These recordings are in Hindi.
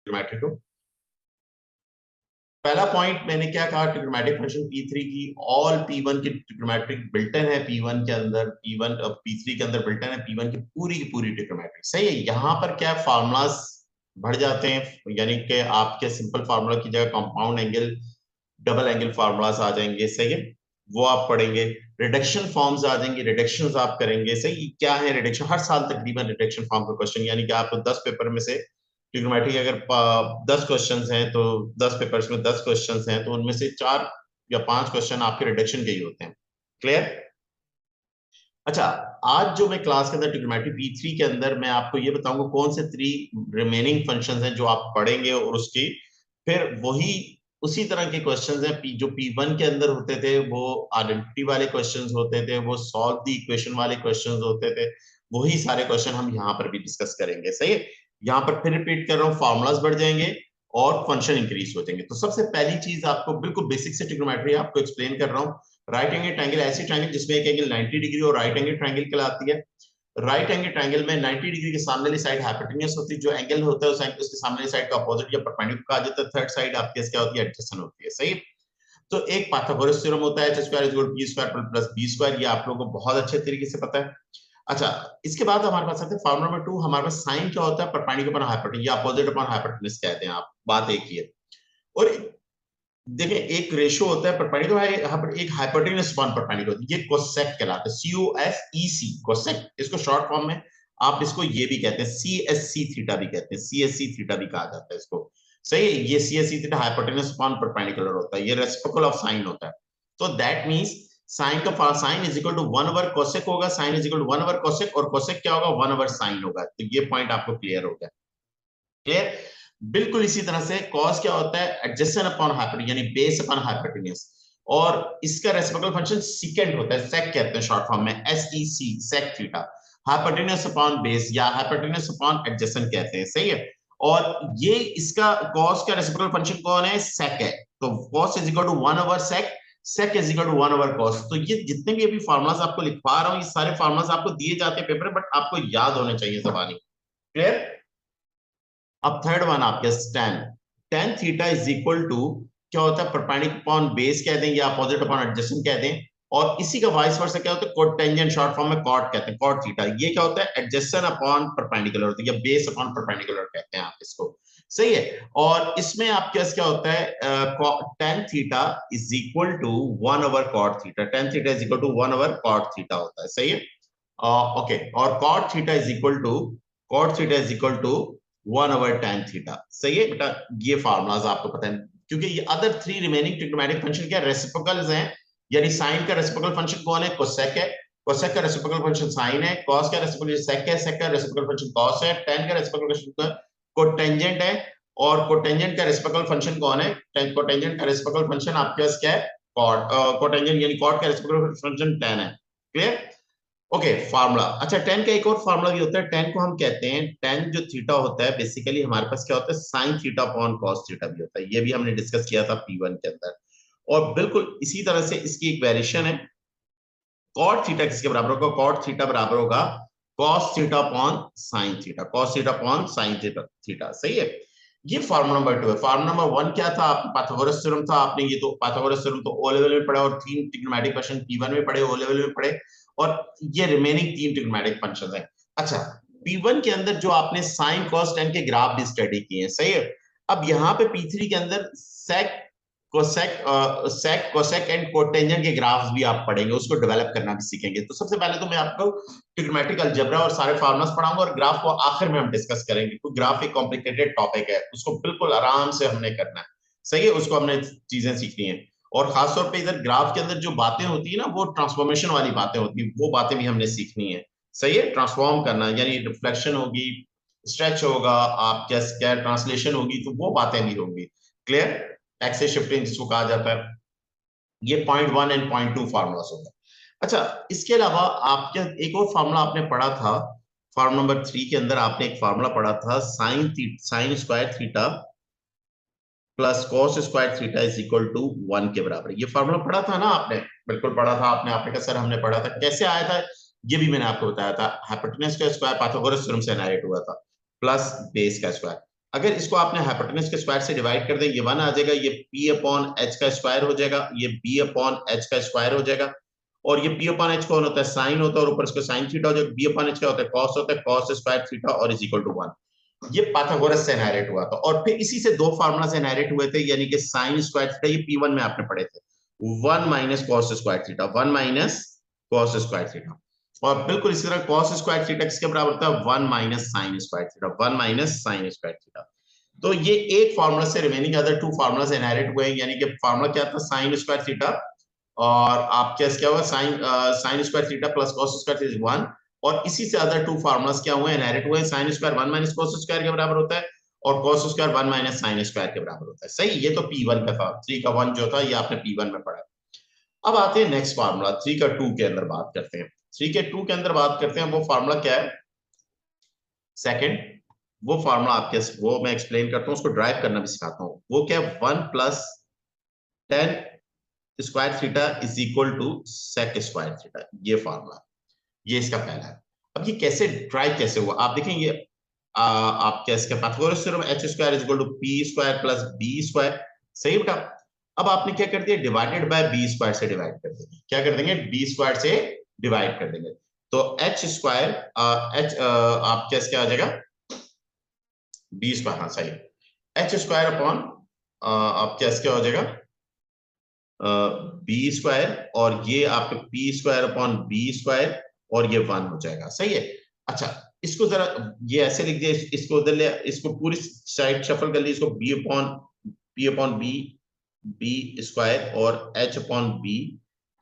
ट्रिग्नोमेट्री को। पहला पॉइंट मैंने क्या कहा, ट्रिग्नोमेट्रिक फंक्शन P3 की ऑल P1 की ट्रिग्नोमेट्रिक बिल्टन है, P1 के अंदर P1 P3 के अंदर बिल्टन है P1 की पूरी ट्रिग्नोमेट्रिक। सही है। यहाँ पर क्या फार्मूलाज बढ़ जाते हैं, यानी कि आपके सिंपल फार्मूला की जगह compound angle double angle formulas आ जाएंगे। सही है, वो आप पढ़ेंगे। रिडक्शन फॉर्म्स आ जाएंगे, रिडक्शंस आप करेंगे। सही, क्या है रिडक्शन? हर साल तकरीबन रिडक्शन फॉर्म का क्वेश्चन, यानी कि आपको 10 पेपर में से ट्रिग्नोमेट्री अगर 10 क्वेश्चंस हैं तो 10 पेपर्स में 10 क्वेश्चंस हैं तो उनमें से 4 या 5 क्वेश्चन आपके रिडक्शन के ही होते हैं। क्लियर? अच्छा, आज जो मैं क्लास के अंदर ट्रिग्नोमेट्री P3 के अंदर मैं आपको ये बताऊंगा कौन से 3 रिमेनिंग फंक्शंस हैं जो आप पढ़ेंगे, और उसकी फिर वही उसी तरह के क्वेश्चंस हैं जो P1 के अंदर होते थे, वो आइडेंटिटी वाले क्वेश्चंस होते थे, वो सॉल्व द इक्वेशन वाले क्वेश्चंस होते थे। वही सारे क्वेश्चन हम यहाँ पर भी डिस्कस करेंगे। सही है, यहाँ पर फिर रिपीट कर रहा हूँ, फॉर्मूलाज बढ़ जाएंगे और फंक्शन इंक्रीज हो जाएंगे। तो सबसे पहली चीज आपको बिल्कुल बेसिक से ट्रिग्नोमेट्री आपको एक्सप्लेन कर रहा हूँ। राइट एंगल ट्रायंगल ऐसी ट्रायंगल जिसमें एक एंगल 90 डिग्री और राइट एंगल ट्रायंगल कहलाती है। राइट एंगल ट्रायंगल में 90 डिग्री के सामने वाली साइड हाइपोटेन्यूस होती है, जो एंगल होता है उस एंगल उसके सामने वाली साइड का अपोजिट या परपेंडिकुलर कहा जाता है। थर्ड साइड आपके क्या होती है? एडजेसेंट होती है। सही। तो एक पाइथागोरस थ्योरम होता है, h² = b² + b², ये आप लोगों को बहुत अच्छे तरीके से पता है। अच्छा, इसके बाद हमारे पास आता है फार्मूला नंबर 2। हमारे पास साइन क्या होता है? परपेंडिकुलर अपॉन हाइपोटेन्यूस या अपोजिट अपॉन हाइपोटेन्यूस कहते हैं आप, बात एक ही है। और देखें, एक रेशियो होता है परपेंडिकुलर, एक हाइपोटेन्यूस अपॉन परपेंडिकुलर, ये कोसेक कहलाता है, COSEC कोसेक। इसको शॉर्ट फॉर्म में आप इसको ये भी कहते हैं, CSC थीटा भी कहते हैं, CSC थीटा भी कहा जाता है इसको। सही है, ये CSC theta hypotenuse upon perpendicular होता है, ये रेसिप्रोकल ऑफ साइन होता है। तो दैट मींस साइन का साइन इज इक्वल टू 1/कोसेक होगा, साइन इज इक्वल टू 1/कोसेक, और कोसेक क्या होगा? 1/साइन होगा। तो ये पॉइंट आपको क्लियर हो गया। क्लियर? बिल्कुल इसी तरह से कॉस क्या होता है? एडजेसेंट अपॉन हाइपोटेन्यूस, यानी बेस अपॉन हाइपोटेन्यूस, और इसका रेसिप्रोकल फंक्शन सेकंड होता है, सेक कहते हैं शॉर्ट फॉर्म में, SEC, sec theta. Hypotenuse upon base या हाइपोटेन्यूस अपॉन एडजेसेंट कहते हैं। सही है, और ये इसका कॉस का रेसिप्रोकल फंक्शन कौन है? सेक है। तो कॉस इज इक्वल टू 1/सेक, सेक इज इक्वल टू 1/कॉस। तो ये जितने भी अभी फार्मूलाज आपको लिखवा रहा हूं, ये सारे फार्मूलाज आपको दिए जाते हैं पेपर में, बट आपको याद होने चाहिए जबानी। क्लियर? अब थर्ड वन आपके tan theta is equal to क्या होता है? परपेंडिकुलर अपॉन बेस कह दें या अपोजिट अपॉन एडजेसेंट कह दें, और इसी का वाइस वर्सा क्या होता है? कोटेंजेंट, शॉर्ट फॉर्म में कॉट कहते हैं, कॉट थीटा। ये क्या होता है? एडजेसेंट अपॉन परपेंडिकुलर होता है, या बेस अपॉन परपेंडिकुलर कहते हैं आप इसको। सही है, और इसमें आपके पास क्या होता है? tan theta is equal to 1/कॉट theta, tan theta is equal to 1/कॉट थीटा होता है। सही है, ओके, और cot theta is equal to 1/tan theta. सही है बेटा, ये फार्मूलाज आपको पता है, क्योंकि ये अदर 3 रिमेनिंग ट्रिग्नोमेट्रिक फंक्शन क्या? रेसिप्रोकल्स हैं। यानी साइन का रेसिप्रोकल फंक्शन कौन है? कोसेक है। कोसेक का रेसिप्रोकल फंक्शन साइन है। कॉस का रेसिप्रोकल सेक है, सेक का रेसिप्रोकल फंक्शन कॉस है। tan का रेसिप्रोकल फंक्शन कोटेंजेंट है, और कोटेंजेंट का रेसिप्रोकल फंक्शन कौन है? कोटेंजेंट का रेसिप्रोकल फंक्शन आपके पास क्या है? कॉट। कोटेंजेंट यानी कॉट का रेसिप्रोकल फंक्शन tan है। क्लियर? Okay, formula. अच्छा, tan का एक और फार्मूला भी होता है, tan को हम कहते हैं, tan जो थीटा होता है बेसिकली हमारे पास क्या होता है? Sign theta upon cos theta भी होता है। ये भी हमने डिस्कस किया था P1 के अंदर, और बिल्कुल इसी तरह से इसकी एक वेरिएशन है। कॉट थीटा किसके बराबर होगा? कॉट थीटा बराबर होगा cos theta upon sine theta, cos theta upon sine theta. सही है, ये फार्मूला नंबर 2 है। फार्मूला नंबर 1 क्या था? आपका पाइथागोरस थ्योरम था। आपने ये तो पाइथागोरस थ्योरम तो ओ लेवल में पढ़ा, और 3 ट्रिग्नोमेट्रिक फंक्शन P1 में पढ़े, ओ लेवल में पढ़े, और ये रिमेनिंग 3 ट्रिग्नोमेट्रिक फंक्शंस हैं। अच्छा, P1 के अंदर जो आपने साइन कॉस tan के ग्राफ भी स्टडी किए हैं। सही है, अब यहाँ पे P3 के अंदर सेक कोसेक एंड कोटेंजेंट के ग्राफ्स भी आप पढ़ेंगे, उसको डेवलप करना भी सीखेंगे। तो सबसे पहले तो मैं आपको ट्रिग्नोमेट्रिक अलजेब्रा और सारे फार्मूलास पढ़ाऊंगा, और ग्राफ को आखिर में हम डिस्कस करेंगे, क्योंकि ग्राफ एक कॉम्प्लिकेटेड टॉपिक है, उसको बिल्कुल आराम से हमने करना है। सही है, उसको हमने चीजें सीखनी है, और खासतौर पर इधर ग्राफ के अंदर जो बातें होती है ना, वो ट्रांसफॉर्मेशन वाली बातें होती है, वो बातें भी हमने सीखनी है। सही है, ट्रांसफॉर्म करना यानी रिफ्लेक्शन होगी, स्ट्रेच होगा, आप क्या ट्रांसलेशन होगी, तो वो बातें भी होंगी। क्लियर? एक्सेस शिफ्टिंग जिसको कहा जाता है। ये पॉइंट 1 एंड पॉइंट 2 फार्मूलास होता है। अच्छा, इसके अलावा आपके एक और फार्मूला आपने पढ़ा था, फार्मूला नंबर 3 के अंदर आपने एक फार्मूला पढ़ा था, sine square theta plus cos square theta is equal to 1 के बराबर। ये फार्मूला पढ़ा था ना आपने? बिल्कुल पढ़ा था आपने। आपने कहा सर हमने पढ़ा था, कैसे आया था? ये भी मैंने आपको बताया था, हाइपोटेन्यूस का स्क्वायर पाइथागोरस थ्योरम से जनरेट हुआ था, प्लस बेस का स्क्वायर। अगर इसको आपने हाइपोटेनस के स्क्वायर से डिवाइड कर दें, ये 1 आ जाएगा, ये p अपॉन h का स्क्वायर हो जाएगा, ये b अपॉन h का स्क्वायर हो जाएगा, और ये p अपॉन h कौन होता है, साइन होता है, और ऊपर इसको साइन थीटा हो जाएगा, b अपॉन h क्या होता है, कॉस होता है, कॉस स्क्वायर थीटा और इज इक्वल टू 1। ये पाइथागोरस से इनहेरिट हुआ था, और फिर इसी से दो फार्मूला से इनहेरिट हुए थे, यानी कि साइन स्क्वायर थीटा, ये p1 में आपने पढ़े थे, 1 minus cos square theta, 1 minus cos square theta, और बिल्कुल इसी तरह कॉस स्क्वायर थीटा किसके बराबर होता है, 1 minus sine square theta, 1 minus sine square theta. तो ये एक फार्मूला से remaining other to formulas inherit हुए हैं, यानी कि फार्मूला क्या था, साइन स्क्वायर थीटा, और आपके क्या हुआ, sign square theta plus cos square theta 1, और इसी से अदर टू फार्मूलाज क्या हुए, इनहेरिट हुए, sine square 1 minus cos square के बराबर होता है, और cos square 1 minus sine square के बराबर होता है। सही, ये तो P1 का था, 3 का 1 जो था ये आपने P1 में पढ़ा। अब आते हैं नेक्स्ट फार्मूला 3 का 2 के अंदर बात करते हैं। 3 के 2 के अंदर बात करते हैं, वो फार्मूला क्या है, सेकंड, वो फार्मूला आपके, वो मैं एक्सप्लेन करता हूं, उसको ड्राइव करना भी सिखाता हूं। वो क्या है, 1 plus tan square theta is equal to sec square theta, ये फार्मूला, ये इसका पहला है। अब ये कैसे ड्राइव कैसे हुआ, आप देखें, ये आप क्या, इसका Pythagoras theorem H square is equal to P square plus B square, सही बेटा। अब आपने क्या कर दिया, डिवाइडेड बाय बी स्क्वायर से डिवाइड कर देंगे, क्या कर देंगे, बी स्क्वायर से डिवाइड कर देंगे, तो एच स्क्वायर एच आप क्या इसका आ जाएगा, बी स्क्वायर, हाँ सही, एच स्क्वायर अपॉन आप क्या इसका हो जाएगा, बी स्क्वायर, और ये आपके P square upon B square, और ये 1 हो जाएगा, सही है। अच्छा, इसको जरा ये ऐसे लिख दिया, इसको उधर ले, इसको पूरी साइड शफल कर ली, इसको B upon P upon B, B square, और एच अपॉन बी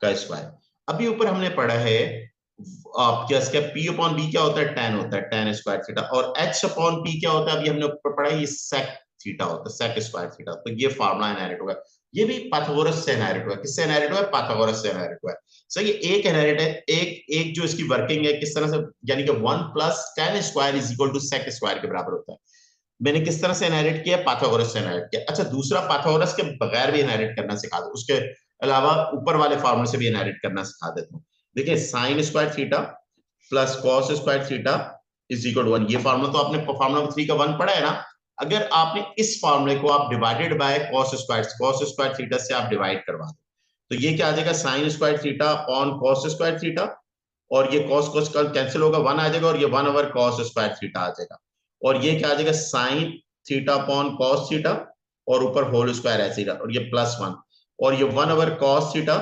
का स्क्वायर। अभी ऊपर हमने पढ़ा है, आप क्या इसका पी अपॉन बी क्या होता है, टेन होता है, टेन स्क्वायर थीटा, और एच अपॉन पी क्या होता है, अभी हमने ऊपर पढ़ा है, ये सेक थीटा होता है, सेक स्क्वायर थीटा। तो ये फार्मूला इनहेरिट होगा, ये भी पाइथागोरस से इनहेरिट हुआ है, किससे इनहेरिट हुआ है, पाइथागोरस से इनहेरिट हुआ है। सही है, एक इनहेरिट है, एक जो इसकी वर्किंग है किस तरह से, यानी कि 1 plus tan square is equal to sec square के बराबर होता है। मैंने किस तरह से इनहेरिट किया, पाइथागोरस से इनहेरिट किया। अच्छा, दूसरा पाइथागोरस के बगैर भी इनहेरिट करना सिखा दो, उसके अलावा ऊपर वाले फार्मूले से भी इनहेरिट करना सिखा देता हूँ। देखिए, sine square theta plus cos square theta is equal to 1, ये फार्मूला तो आपने फार्मूला 3 का 1 पढ़ा है ना। अगर आपने इस फार्मूले को आप divided by cos square theta से आप डिवाइड करवा दो, तो ये क्या आ जाएगा, sine square theta upon cos square theta, और ये कॉस कॉस कैंसिल होगा, 1 आ जाएगा, और ये 1 ओवर कॉस स्क्वायर थीटा आ जाएगा, और ये क्या आ जाएगा, sine theta upon cos theta, और ऊपर होल स्क्वायर ऐसे ही, और ये प्लस 1, और ये 1 ओवर कॉस थीटा,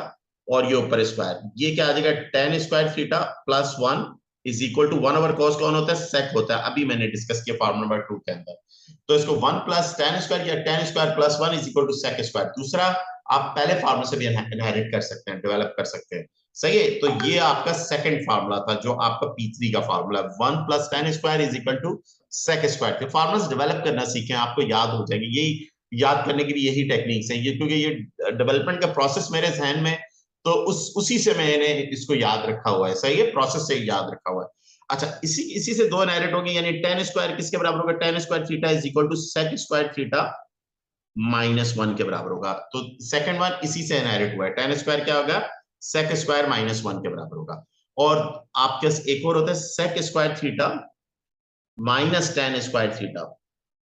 और ये ऊपर स्क्वायर, ये क्या आ जाएगा, tan square theta plus 1 is equal to 1 over cos कौन होता है, सेक होता है, अभी मैंने डिस्कस किया फार्मूला नंबर 2 के अंदर। तो इसको 1 प्लस टेन स्क्वायर या tan square plus 1 is equal to sec square. दूसरा आप पहले फार्मूला से भी इनहेरिट कर सकते हैं, डेवलप कर सकते हैं, सही है। तो ये आपका सेकंड फार्मूला था, जो आपका P3 का formula, 1 plus tan square is equal to sec square. तो फार्मूलास डेवलप करना सीखें, आपको याद हो जाएंगे, यही याद करने की भी यही टेक्निक्स है, ये क्योंकि ये डेवलपमेंट का प्रोसेस मेरे जहन में, तो उसी से मैंने इसको याद रखा हुआ है, सही है, प्रोसेस से ही याद रखा हुआ है। अच्छा, इसी से दो इनहेरिट होगी, यानी टेन स्क्वायर किसके बराबर होगा, tan square theta is equal to sec square theta minus 1 के बराबर होगा। तो सेकंड वन इसी से इनहेरिट हुआ है, टेन स्क्वायर क्या होगा, सेक स्क्वायर माइनस 1 के बराबर होगा। और आपके एक और होता है sec square theta minus tan square theta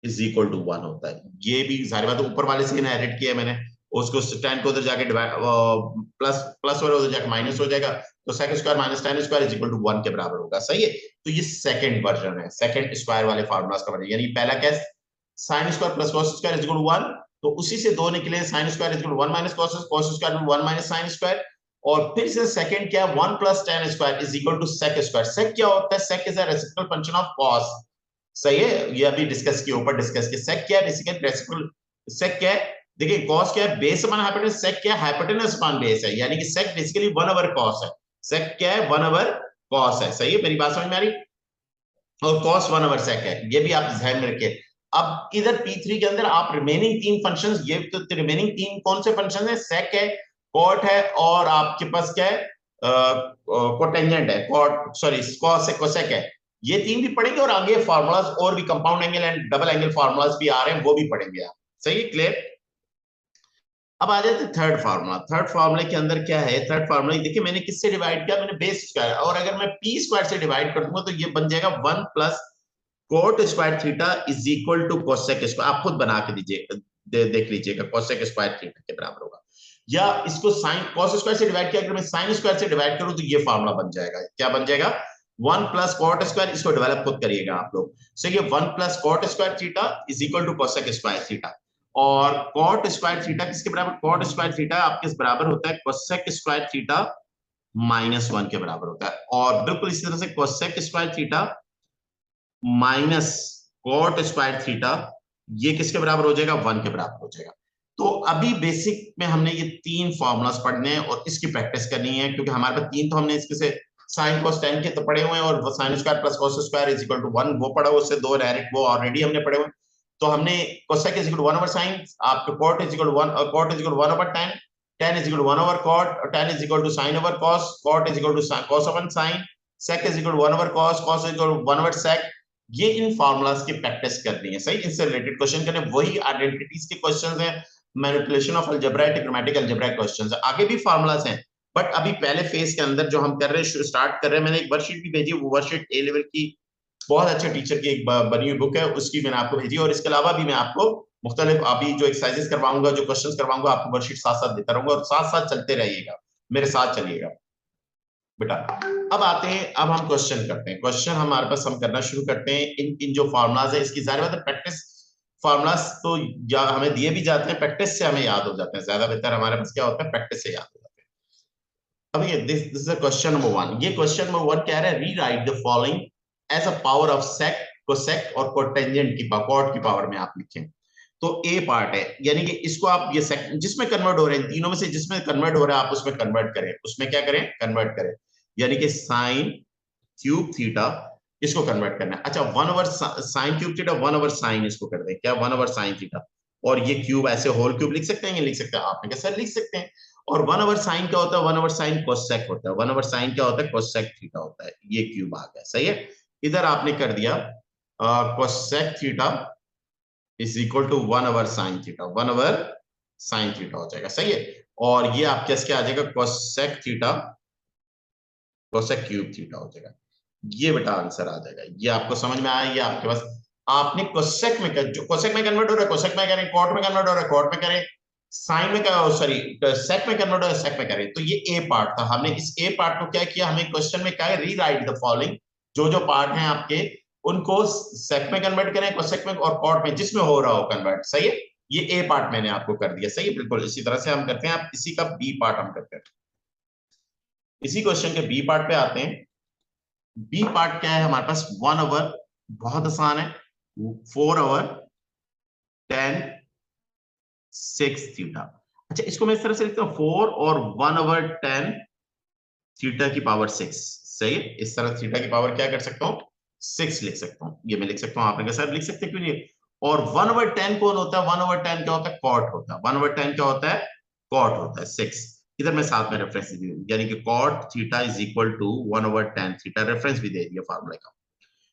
is equal to 1 होता है। ये भी सारी बात ऊपर वाले से इनहेरिट किया मैंने, उसको टेन को उधर जाके प्लस प्लस और उधर जाके माइनस हो जाएगा, तो sec square minus tan square is equal to 1 के बराबर होगा, सही है। तो ये सेकंड वर्जन है, सेकंड स्क्वायर वाले फार्मूलास का वर्जन, यानी पहला क्या, sine square plus cos square is equal to 1, तो उसी से दो निकले, sine square is equal to 1 minus cos square 1 minus sine square, और फिर से सेकंड क्या, 1 plus tan square is equal to sec square. Sec क्या होता है, sec is a reciprocal function of cos, सही है, ये अभी डिस्कस किया, ऊपर डिस्कस किया। सेक क्या है, बेसिकली रेसिप्रोकल, सेक क्या है, देखिए कॉस क्या है, बेस अपॉन हाइपोटेनस, सेक क्या है, हाइपोटेनस अपॉन बेस है, यानी कि सेक बेसिकली 1 ओवर कॉस है, सेक क्या है, 1 ओवर कॉस है, सही है, मेरी बात समझ में आ रही, और कॉस 1 ओवर सेक है, ये भी आप ध्यान में रखिए। अब इधर P3 के अंदर आप रिमेनिंग तीन फंक्शंस, ये तो रिमेनिंग तीन कौन से फंक्शन है, सेक है, कॉट है, और आपके पास क्या है, कोटेंजेंट है, कॉट सॉरी कॉस है, कोसेक है, ये तीन भी पढ़ेंगे, और आगे फार्मूलाज और भी compound angle and double angle formulas भी आ रहे हैं, वो भी पढ़ेंगे आप, सही है, क्लियर। अब आ जाते थर्ड फार्मूला। थर्ड फार्मूले के अंदर क्या है, थर्ड फार्मूला देखिए मैंने किससे डिवाइड किया, मैंने बेस स्क्वायर, और अगर मैं पी स्क्वायर से डिवाइड कर दूंगा तो ये बन जाएगा 1 plus cot square theta is equal to cosec square, आप खुद बना के दीजिए, देख लीजिएगा, कोसेक स्क्वायर थीटा के बराबर होगा। या इसको साइन कॉस स्क्वायर से डिवाइड किया, अगर मैं साइन स्क्वायर से डिवाइड करूं तो ये फार्मूला बन जाएगा, क्या बन जाएगा, 1 प्लस कॉट स्क्वायर, इसको डेवलप खुद करिएगा आप लोग। सो ये 1 plus cot square theta is equal to cosec square theta. और कॉट स्क्वायर थीटा किसके बराबर, कॉट स्क्वायर थीटा आपके बराबर होता है कोसेक स्क्वायर थीटा -1 के बराबर होता है। और बिल्कुल इसी तरह से cosec square theta minus cot square theta ये किसके बराबर हो जाएगा, 1 के बराबर हो जाएगा। तो अभी बेसिक में हमने ये 3 फॉर्मूलास पढ़ने हैं और इसकी प्रैक्टिस करनी है, क्योंकि हमारे पास 3 तो हमने इसके से साइन कोस टेन के तो पढ़े हुए हैं, और sine square plus cos square is equal to 1 वो पढ़ा, उससे 2 डायरेक्ट वो ऑलरेडी हमने पढ़े हुए। तो हमने cosec is equal to 1 over sine, आपके कॉट इज इक्वल टू 1, और cot is equal to 1 over tan, tan is equal to 1 over cot, और tan is equal to sine over cos, cot is equal to cos over sine, sec is equal to 1 over cos, cos is equal to 1 over sec। ये इन फॉर्मूलाज की प्रैक्टिस करनी है, सही, इनसे रिलेटेड क्वेश्चन करने, वही आइडेंटिटीज के क्वेश्चंस हैं, manipulation of algebra, trigonometric algebra questions है, आगे भी फॉर्मूलाज हैं, बट अभी पहले फेज के अंदर जो हम कर रहे हैं, स्टार्ट कर रहे हैं, मैंने एक वर्कशीट भी भेजी, वो वर्कशीट ए लेवल की बहुत अच्छे टीचर की एक बनी हुई बुक है, उसकी मैंने आपको भेजी, और इसके अलावा भी मैं आपको मुख्तलिफ अभी जो एक्सरसाइजेस करवाऊंगा, जो क्वेश्चंस करवाऊंगा, आपको वर्कशीट साथ साथ देता रहूंगा, और साथ साथ चलते रहिएगा, मेरे साथ चलिएगा बेटा। अब आते हैं, अब हम क्वेश्चन करते हैं, क्वेश्चन हमारे पास हम करना शुरू करते हैं। इन जो फार्मूलाज है, इसकी जाहिर बात है प्रैक्टिस फार्मूलाज तो या हमें दिए भी जाते हैं, प्रैक्टिस से हमें याद हो जाते हैं, ज्यादा बेहतर हमारे पास क्या होता है, प्रैक्टिस से याद हो जाते हैं। अब ये दिस इज क्वेश्चन नंबर 1, ये क्वेश्चन नंबर 1 कह रहा है, rewrite the following as a power of sec, cosec और कोटेंजेंट की कॉट की पावर में आप लिखें। तो ए पार्ट है, यानी कि इसको आप ये सेक जिसमें कन्वर्ट हो रहे हैं, तीनों में से जिसमें कन्वर्ट हो रहा है आप उसमें कन्वर्ट करें, उसमें क्या करें, कन्वर्ट करें, यानी कि साइन क्यूब थीटा इसको कन्वर्ट करना है। अच्छा, 1 over sine cube theta 1 over sine इसको कर दें, क्या 1 ओवर साइन थीटा, और ये क्यूब ऐसे होल क्यूब लिख सकते हैं, ये लिख सकते हैं, आपने कैसे लिख सकते हैं। और 1 ओवर साइन क्या होता है, 1 ओवर साइन कोसेक होता है, 1 ओवर साइन क्या होता है, कोसेक थीटा होता है, ये क्यूब आ गया, सही है। इधर आपने कर दिया cosec theta is equal to 1 over sine theta, 1 over sine theta हो जाएगा, सही है। और ये आपके क्या आ जाएगा, cosec theta cosec cube theta हो जाएगा, ये बेटा आंसर आ जाएगा। ये आपको समझ में आया, ये आपके पास आपने कोसेक में जो कोसेक में कन्वर्ट हो रहा है कोसेक में करें, कॉट में कन्वर्ट हो रहा है कॉट में करें, साइन में सॉरी सेक में कन्वर्ट हो रहा है सेक में करें। तो ये ए पार्ट था, हमने इस ए पार्ट को क्या किया, हमें क्वेश्चन में क्या है, रीराइट द फॉलोइंग, जो जो पार्ट हैं आपके उनको सेक में कन्वर्ट करें, कोसेक में और कॉट में, जिसमें हो रहा हो कन्वर्ट, सही है। ये ए पार्ट मैंने आपको कर दिया, सही है, बिल्कुल इसी तरह से हम करते हैं। आप इसी का बी पार्ट हम करते हैं, इसी क्वेश्चन के बी पार्ट पे आते हैं। बी पार्ट क्या है हमारे पास, 1 ओवर, बहुत आसान है, 4 ओवर tan 6 थीटा। अच्छा, इसको मैं इस तरह से लिखता हूँ, 4 और 1 ओवर tan थीटा की पावर 6, सही है। इस तरह थीटा की पावर क्या कर सकता हूँ, 6 लिख सकता हूँ, ये मैं लिख सकता हूँ, आपने कहा सर लिख सकते क्यों नहीं। और 1 ओवर tan कौन होता है, 1 ओवर tan क्या होता है, कॉट होता है, 1 ओवर tan क्या होता है, कॉट होता है 6। इधर मैं साथ में रेफरेंस दे दूं, यानी कि cot theta is equal to 1 over tan theta, reference भी दे दिया फार्मूले का,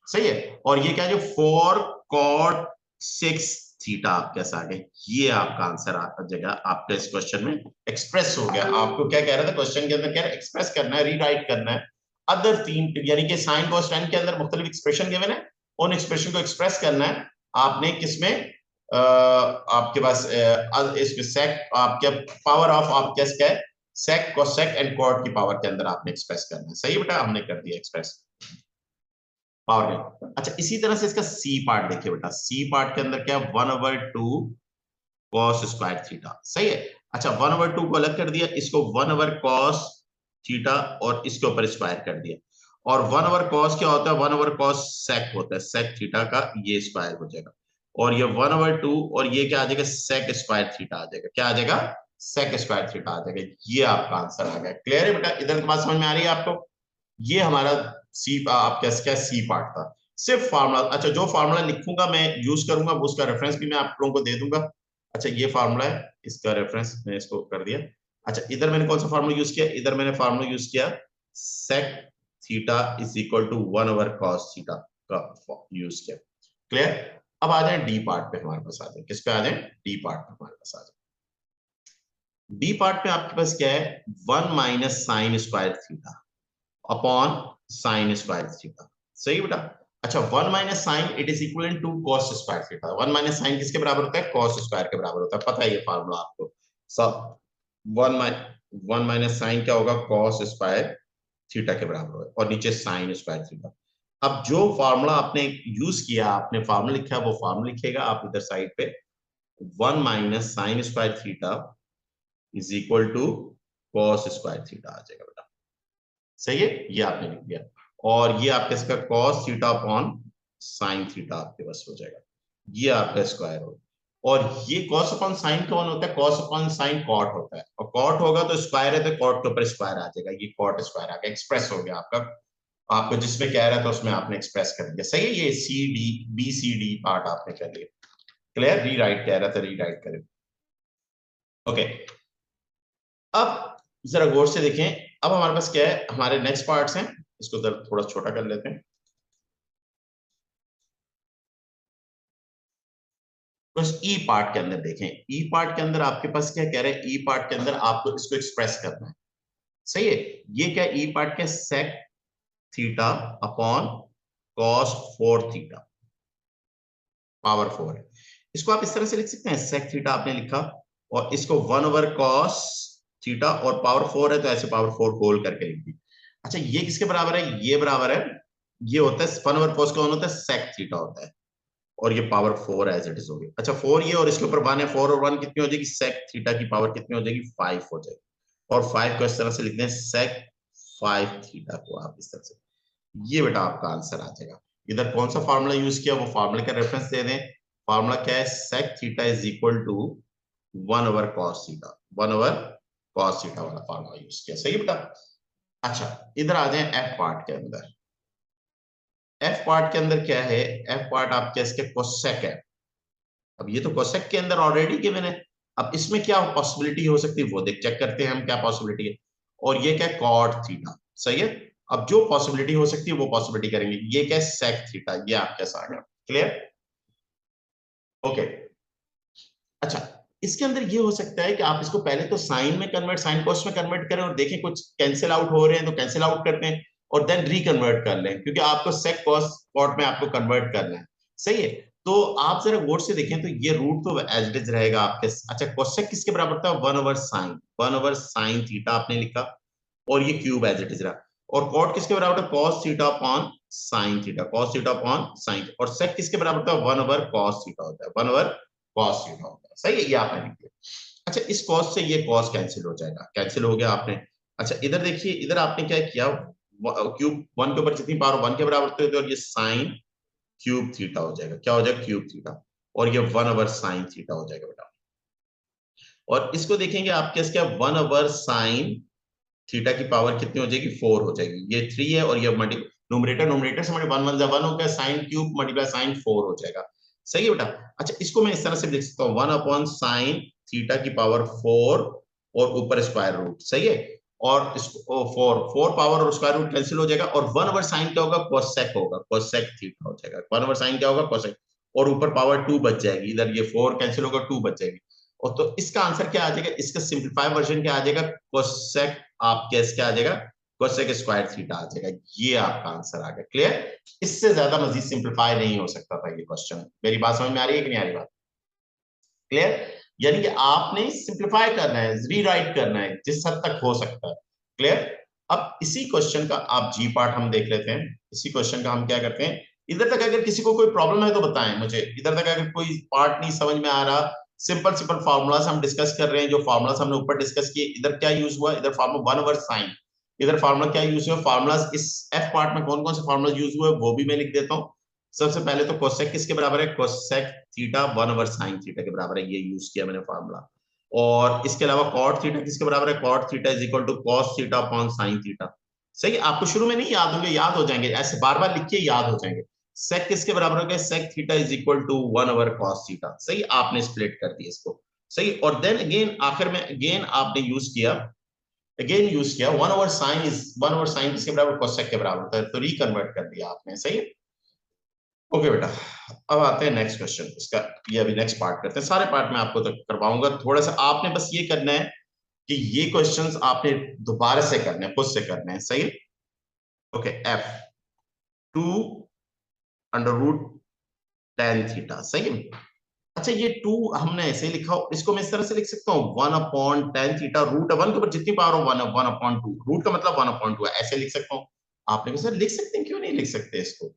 सही है। और ये क्या है, जो 4 कॉट 6 थीटा आपके आ गए, ये आपका आंसर आ जाएगा आपका इस क्वेश्चन में एक्सप्रेस हो गया। आपको क्या कह रहा था क्वेश्चन के अंदर, कह रहा है एक्सप्रेस करना है, रीराइट करना है अदर 3, यानी कि साइन कॉस टेन के अंदर मुख्तलिफ एक्सप्रेशन गिवन है, उन एक्सप्रेशन को एक्सप्रेस करना है आपने किसमें, आपके पास इसमें सेक आपके पावर ऑफ आपके क्या है, सेक कोसेक एंड कॉट की पावर के अंदर आपने एक्सप्रेस करना है, सही बेटा, हमने कर दिया एक्सप्रेस पावर में। अच्छा, इसी तरह से इसका सी पार्ट देखिए बेटा, सी पार्ट के अंदर क्या है, 1 ओवर 2 कॉस स्क्वायर थीटा, सही है। अच्छा, 1 ओवर 2 को अलग कर दिया, इसको 1 ओवर कॉस थीटा और इसके ऊपर स्क्वायर कर दिया। और 1 ओवर कॉस क्या होता है, 1 ओवर कॉस सेक होता है, सेक थीटा का ये स्क्वायर हो जाएगा। और ये 1 ओवर 2 और ये क्या आ जाएगा, सेक स्क्वायर थीटा आ जाएगा, क्या आ जाएगा, सेक स्क्वायर थीटा आ जाएगा। ये आपका आंसर आ गया। क्लियर है बेटा, इधर की बात समझ में आ रही है आपको। ये हमारा सी आप क्या सी पार्ट था, सिर्फ फार्मूला। अच्छा, जो फार्मूला लिखूंगा मैं यूज करूंगा, वो उसका रेफरेंस भी मैं आप लोगों को दे दूंगा। अच्छा, ये फार्मूला है, इसका रेफरेंस मैं इसको कर दिया। अच्छा, इधर मैंने कौन सा फार्मूला यूज किया, इधर मैंने फार्मूला यूज किया sec theta is equal to 1 over cos theta का यूज किया। क्लियर। अब आ जाए डी पार्ट पे, हमारे पास आ जाए, किस पे आ जाए, डी पार्ट पे हमारे पास आ जाए। डी पार्ट पे आपके पास क्या है, 1 minus sine square theta upon sine square theta, सही बेटा। अच्छा 1 minus sine it is equal to cos square theta. 1 minus sine किसके बराबर होता है? कॉस स्क्वायर के बराबर होता है, पता है ये फार्मूला आपको सब। 1 माइनस साइन क्या होगा? कॉस स्क्वायर थीटा के बराबर होगा, और नीचे साइन स्क्वायर थीटा। अब जो फार्मूला आपने यूज किया, आपने फार्मूला लिखा, वो फार्मूला लिखेगा आप इधर साइड पे। 1 minus sine square theta is equal to cos square theta आ जाएगा बेटा। सही है, ये आपने लिख दिया। और ये आपका इसका cos theta upon sine theta आपके पास हो जाएगा, ये आपका स्क्वायर होगा। और ये कॉस अपॉन साइन कौन होता है? कॉस अपॉन साइन कॉट होता है, और कॉट होगा तो स्क्वायर है, तो कॉट के ऊपर स्क्वायर आ जाएगा, ये कॉट स्क्वायर आ गया, एक्सप्रेस हो गया आपका। आपको जिसमें कह रहा था उसमें आपने एक्सप्रेस कर दिया। सही है, ये C D B C D part आपने कर लिया। क्लियर? रीराइट कह रहा था, रीराइट करें। ओके, अब जरा गौर से देखें। अब हमारे पास क्या है? हमारे नेक्स्ट पार्ट्स हैं, इसको जरा थोड़ा छोटा कर लेते हैं। बस ई पार्ट के अंदर देखें। ई पार्ट के अंदर आपके पास क्या कह रहे हैं? ई पार्ट के अंदर आपको इसको एक्सप्रेस करना है। सही है, ये क्या ई पार्ट के sec theta upon cos 4 theta power 4 है। इसको आप इस तरह से लिख सकते हैं, सेक थीटा आपने लिखा, और इसको 1 ओवर कॉस थीटा, और पावर 4 है तो ऐसे पावर 4 होल करके लिख दी। अच्छा ये किसके बराबर है? ये बराबर है, ये होता है 1 ओवर कॉस कौन होता है? सेक थीटा होता है, और ये पावर 4 एज इट इज होगी। अच्छा 4 ये, और इसके ऊपर 1 है, 4 और 1 कितनी हो जाएगी? सेक थीटा की पावर कितनी हो जाएगी? 5 हो जाएगी। और 5 को इस तरह से लिखते हैं, सेक 5 थीटा को आप इस तरह से, ये बेटा आपका आंसर आ जाएगा। इधर कौन सा फार्मूला यूज किया, वो फार्मूला का रेफरेंस दे दें। फार्मूला क्या है? Sec theta is equal to 1 over cos theta, 1 over cos theta वाला फार्मूला यूज किया। सही बेटा। अच्छा इधर आ जाए एफ पार्ट के अंदर। एफ पार्ट के अंदर क्या है? एफ पार्ट आपके इसके कोसेक है। अब ये तो कोसेक के अंदर ऑलरेडी गिवन है। अब इसमें क्या पॉसिबिलिटी हो सकती है वो देख चेक करते हैं हम, क्या पॉसिबिलिटी है। और ये क्या? Cot theta. सही है, अब जो पॉसिबिलिटी हो सकती है वो पॉसिबिलिटी करेंगे। ये क्या? सेक थीटा, ये आपके साथ आ गया। क्लियर? ओके। अच्छा इसके अंदर ये हो सकता है कि आप इसको पहले तो साइन में कन्वर्ट, साइन कॉस में कन्वर्ट करें, और देखें कुछ कैंसिल आउट हो रहे हैं तो कैंसिल आउट करते हैं, और देन रिकन्वर्ट कर लें, क्योंकि आपको सेक कॉस कॉट में आपको कन्वर्ट करना है। सही है, तो आप जरा गौर से देखें तो ये रूट तो एज इट इज रहेगा आपके। अच्छा कोसेक किसके बराबर था? 1 over sine, 1 over sine theta आपने लिखा, और ये क्यूब एज इट इज रहा। और कॉट किसके बराबर था? Cos theta upon sine theta, cos theta upon sign. और सेक किसके बराबर था? 1 ओवर कॉस थीटा होता है, 1 ओवर कॉस थीटा होता है। सही है, ये आपने लिख दिया। अच्छा इस कॉस से ये कॉस कैंसिल हो जाएगा, कैंसिल हो गया आपने। अच्छा इधर देखिए, इधर आपने क्या किया? क्यूब 1 के ऊपर जितनी पावर 1 के बराबर होती है, और ये साइन क्यूब थीटा हो जाएगा। क्या हो जाएगा? Cube theta. और ये 1 ओवर साइन थीटा हो जाएगा बेटा। और इसको देखेंगे आपके इसके 1 ओवर साइन थीटा की पावर कितनी हो जाएगी? 4 हो जाएगी। ये 3 है, और ये मल्टी न्यूमरेटर न्यूमरेटर से मल्टी 1 1 जा 1 हो गया, साइन क्यूब मल्टीप्लाई साइन 4 हो जाएगा। सही है बेटा। अच्छा इसको मैं इस तरह से लिख सकता हूँ, 1 अपॉन साइन थीटा की पावर 4, और ऊपर स्क्वायर रूट। सही है, और इसको 4 4 पावर और स्क्वायर रूट कैंसिल हो जाएगा, और 1 ओवर साइन क्या होगा? कोसेक होगा, कोसेक थीटा हो जाएगा। 1 ओवर साइन क्या होगा? कोसेक। और ऊपर पावर 2 बच जाएगी, इधर ये 4 कैंसिल होगा, 2 बच जाएगी। और तो इसका आंसर क्या आ जाएगा? इसका सिंपलीफाइड वर्जन क्या आ जाएगा? कोसेक, आप कैसे क्या आ जाएगा? कोसेक स्क्वायर थीटा आ जाएगा। ये आपका आंसर आ गया। क्लियर? इससे ज्यादा मजीद सिंपलीफाई नहीं हो सकता था ये क्वेश्चन। मेरी बात समझ में आ रही है कि नहीं आ रही बात? क्लियर? यानी कि आपने सिंपलीफाई करना है, रीराइट करना है जिस हद तक हो सकता है। क्लियर? अब इसी क्वेश्चन का आप जी पार्ट हम देख लेते हैं। इसी क्वेश्चन का हम क्या करते हैं, इधर तक अगर किसी को कोई प्रॉब्लम है तो बताएं मुझे। इधर तक अगर कोई पार्ट नहीं समझ में आ रहा, सिंपल सिंपल फार्मूलास हम डिस्कस कर रहे हैं, जो फार्मूलास हमने ऊपर डिस्कस किए। इधर क्या यूज हुआ? इधर फार्मूला 1 ओवर साइन, इधर फार्मूला क्या यूज हुआ? फार्मूलास इस एफ पार्ट में कौन कौन से फार्मूला यूज हुए वो भी मैं लिख देता हूँ। सबसे पहले तो कोसेक किसके बराबर है? Cosec theta 1 over sine theta के बराबर है, ये यूज किया मैंने फार्मूला। और इसके अलावा कॉट थीटा किसके बराबर है? Cot theta is equal to cos theta upon sine theta. सही है, आपको शुरू में नहीं याद होंगे, याद हो जाएंगे, ऐसे बार बार लिखिए, याद हो जाएंगे। सेक किसके बराबर हो गया? Sec theta is equal to 1 over cos theta. सही, आपने स्प्लिट कर दिया इसको। सही, और देन अगेन आखिर में अगेन आपने यूज किया, अगेन यूज किया 1 over sine is 1 over sine किसके बराबर? कोसेक के बराबर होता है, तो रिकन्वर्ट कर दिया आपने। सही है, ओके बेटा। अब आते हैं नेक्स्ट क्वेश्चन, इसका ये अभी नेक्स्ट पार्ट करते हैं। सारे पार्ट में आपको तो करवाऊंगा, थोड़ा सा आपने बस ये करना है कि ये क्वेश्चंस आपने दोबारा से करने हैं, खुद से करने हैं। सही है, okay. F 2 under root tan theta, सही है। अच्छा ये 2 हमने ऐसे लिखा हो, इसको मैं इस तरह से लिख सकता हूँ 1/tan थीटा, रूट 1 के ऊपर जितनी पावर हो 1/2, रूट का मतलब 1/2 है, ऐसे लिख सकता हूँ। आपने कहा सर लिख सकते हैं, क्यों नहीं लिख सकते इसको,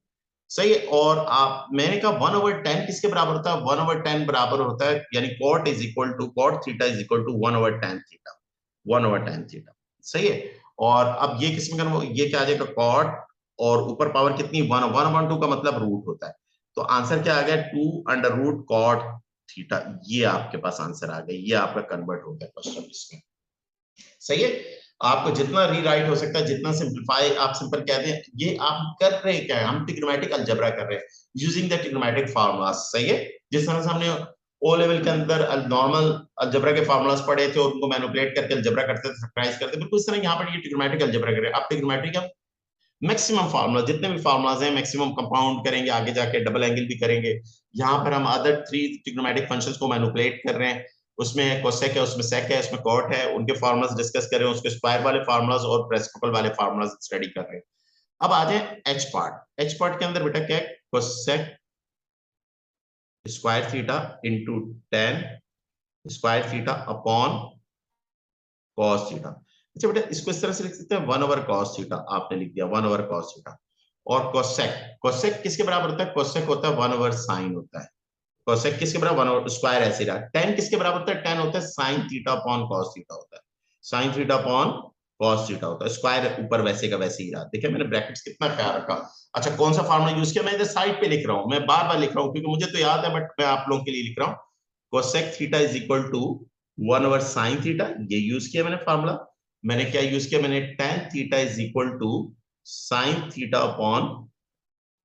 सही है। और आप, मैंने कहा 1/10 किसके बराबर होता है, 1/10 बराबर होता है, यानी cot is equal to cot theta is equal to 1/tan theta, 1/tan theta, सही है। और अब ये किस में ये क्या आ जाएगा cot, और ऊपर पावर कितनी 1/2 का मतलब रूट होता है, तो आंसर क्या आ गया 2 √cot थीटा, ये आपके पास आंसर आ गया, ये आपका कन्वर्ट हो गया क्वेश्चन इसमें, सही है। आपको जितना रीराइट हो सकता है, जितना सिंपलीफाई आप सिंपल कहते हैं, ये आप कर रहे हैं क्या है, हम ट्रिग्नोमेट्रिक अलजेब्रा कर रहे हैं यूजिंग द ट्रिग्नोमेट्रिक फार्मूलाज, सही है। जिस तरह से हमने ओ लेवल के अंदर नॉर्मल अलजेब्रा के फार्मूलाज पढ़े थे और उनको मैनिपुलेट करके अलजेब्रा करते थे, फैक्टराइज करते थे, बिल्कुल इस तरह यहाँ पर ये ट्रिग्नोमेट्रिक अलजेब्रा कर रहे हैं। आप ट्रिग्नोमेट्रिक का मैक्सिमम फार्मूला, जितने भी फार्मूलाज हैं मैक्सिमम कंपाउंड करेंगे, आगे जाके डबल एंगल भी करेंगे। यहाँ पर हम अदर 3 ट्रिग्नोमेट्रिक फंक्शंस को मैनिपुलेट कर रहे हैं, उसमें कोसेक है, उसमें सेक है, उसमें कॉट है, उनके फार्मूलाज डिस्कस कर रहे हैं, उसके स्क्वायर वाले फार्मूलाज और रेसिप्रोकल वाले फार्मूलाज स्टडी कर रहे हैं। अब आ जाए एच पार्ट। एच पार्ट के अंदर बेटा क्या है, cosec square theta into tan square theta upon cos theta. अच्छा बेटा इसको इस तरह से लिख सकते हैं 1/cos थीटा, आपने लिख दिया 1/cos थीटा। और कोसेक, कोसेक किसके बराबर होता है, कोसेक होता है 1/sin होता है, कोसेक किसके बराबर 1/स्क्वायर ऐसे रहा। tan किसके बराबर होता है, tan होता है sin theta upon cos theta होता है, sin theta upon cos theta होता है, स्क्वायर ऊपर वैसे का वैसे ही रहा। देखिए मैंने ब्रैकेट्स कितना ख्याल रखा। अच्छा कौन सा फार्मूला यूज किया, मैं इधर साइड पे लिख रहा हूं, मैं बार बार लिख रहा हूं क्योंकि मुझे तो याद है, बट मैं आप लोगों के लिए लिख रहा हूं। Cosec theta is equal to 1/sin theta, ये यूज किया मैंने फार्मूला। मैंने क्या यूज किया, मैंने tan theta is equal to sin theta upon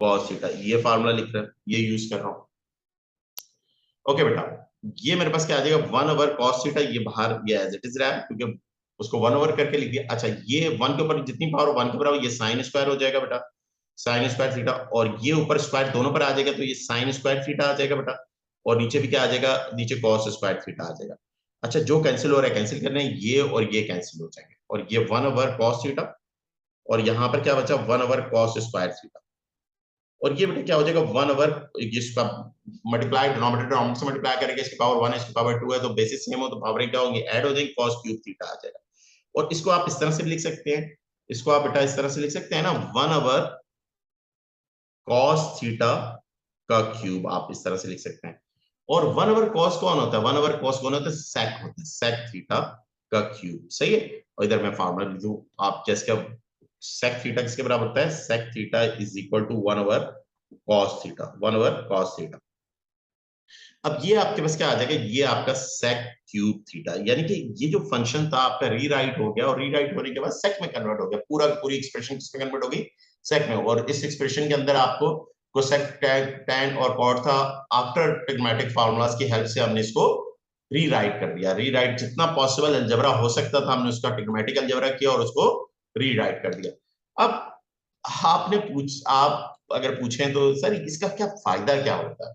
cos theta, ये फार्मूला लिख रहा है, ये यूज कर रहा हूं। ओके बेटा, ये मेरे पास क्या आ जाएगा 1/cos थीटा, ये बाहर ये एज इट इज रहा है क्योंकि उसको 1 करके लिख दिया। अच्छा ये 1 के ऊपर जितनी पावर 1 के बराबर, ये sin स्क्वायर हो जाएगा बेटा, sin स्क्वायर थीटा, और ये ऊपर स्क्वायर दोनों पर आ जाएगा तो ये sin स्क्वायर थीटा आ जाएगा बेटा, और नीचे भी क्या आ जाएगा, नीचे cos स्क्वायर थीटा आ जाएगा। अच्छा जो कैंसिल हो रहा है कैंसिल करने, ये और ये कैंसिल हो जाएंगे, और ये 1/cos थीटा, और यहाँ पर क्या बचा 1/cos स्क्वायर थीटा, और ये बेटा क्या हो जाएगा 1/, इसका मल्टीप्लाई डिनोमिनेटर डिनोमिनेटर से मल्टीप्लाई करेंगे, इसकी पावर 1 है इसकी पावर 2 है, तो बेसिस सेम हो तो पावर क्या होंगी, ऐड हो जाएंगे, cos क्यूब थीटा आ जाएगा। और इसको आप इस तरह से भी लिख सकते हैं, इसको आप बेटा इस तरह से लिख सकते हैं ना, 1/cos थीटा का क्यूब, आप इस तरह से लिख सकते हैं। और 1/cos कौन होता है, 1/cos कौन होता है, sec होता है, sec थीटा का क्यूब, सही है। और इधर मैं फार्मूला लिख दूं, आप जैसे sec थीटा किसके बराबर होता है, sec theta is equal to 1/cos theta, 1/cos theta. अब ये आपके पास क्या आ जाएगा, ये आपका sec क्यूब थीटा, यानी कि ये जो फंक्शन था आपका रीराइट हो गया, और रीराइट होने के बाद sec में कन्वर्ट हो गया, पूरा पूरी एक्सप्रेशन किसमें कन्वर्ट होगी, sec में। और इस एक्सप्रेशन के अंदर आपको cosec tan और cot था, आफ्टर ट्रिग्मेटिक फार्मूलाज की हेल्प से हमने इसको रीराइट कर दिया, रीराइट जितना पॉसिबल अलजेब्रा हो सकता था हमने उसका ट्रिग्मेटिक अलजेब्रा किया और उसको रीराइट कर दिया। अब आपने आप अगर पूछें तो सर इसका क्या फायदा क्या होता है,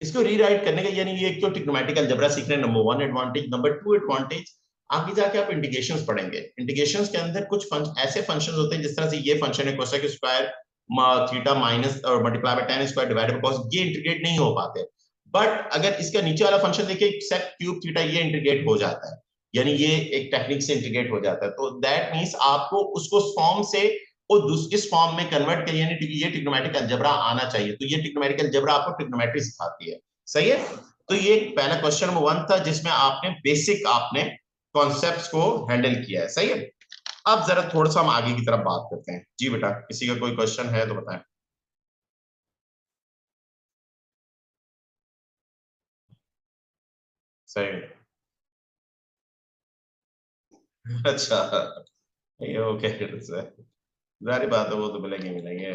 इसको रीराइट करने का, यानी ये एक तो ट्रिग्नोमेट्रिक अलजेब्रा सीखने नंबर 1 एडवांटेज, नंबर 2 एडवांटेज आगे जाके आप इंटीग्रेशंस पढ़ेंगे, इंटीग्रेशंस के अंदर कुछ ऐसे फंक्शंस होते हैं, जिस तरह से ये फंक्शन है कोसेक स्क्वायर थीटा माइनस और multiply by tan square divided by cos, ये इंटीग्रेट नहीं हो पाते। बट अगर इसका नीचे वाला फंक्शन देखिए sec क्यूब थीटा, ये इंटीग्रेट हो जाता है, यानी ये एक टेक्निक से इंटीग्रेट हो जाता है, तो दैट मींस आपको उसको फॉर्म से वो इस फॉर्म में कन्वर्ट करिए, यानी ये ट्रिग्नोमेट्रिक अलजेब्रा आना चाहिए, तो ये ट्रिग्नोमेट्रिक अलजेब्रा आपको ट्रिग्नोमेट्री सिखाती है, सही है। तो ये पहला क्वेश्चन नंबर 1 था जिसमें आपने बेसिक आपने कॉन्सेप्ट्स को हैंडल किया है, सही है। अब जरा थोड़ा सा हम आगे की तरफ बात करते हैं। जी बेटा किसी का कोई क्वेश्चन है तो बताएं। सही। अच्छा ये ओके सर, जारी बात है, वो तो मिलेंगे मिलेंगे,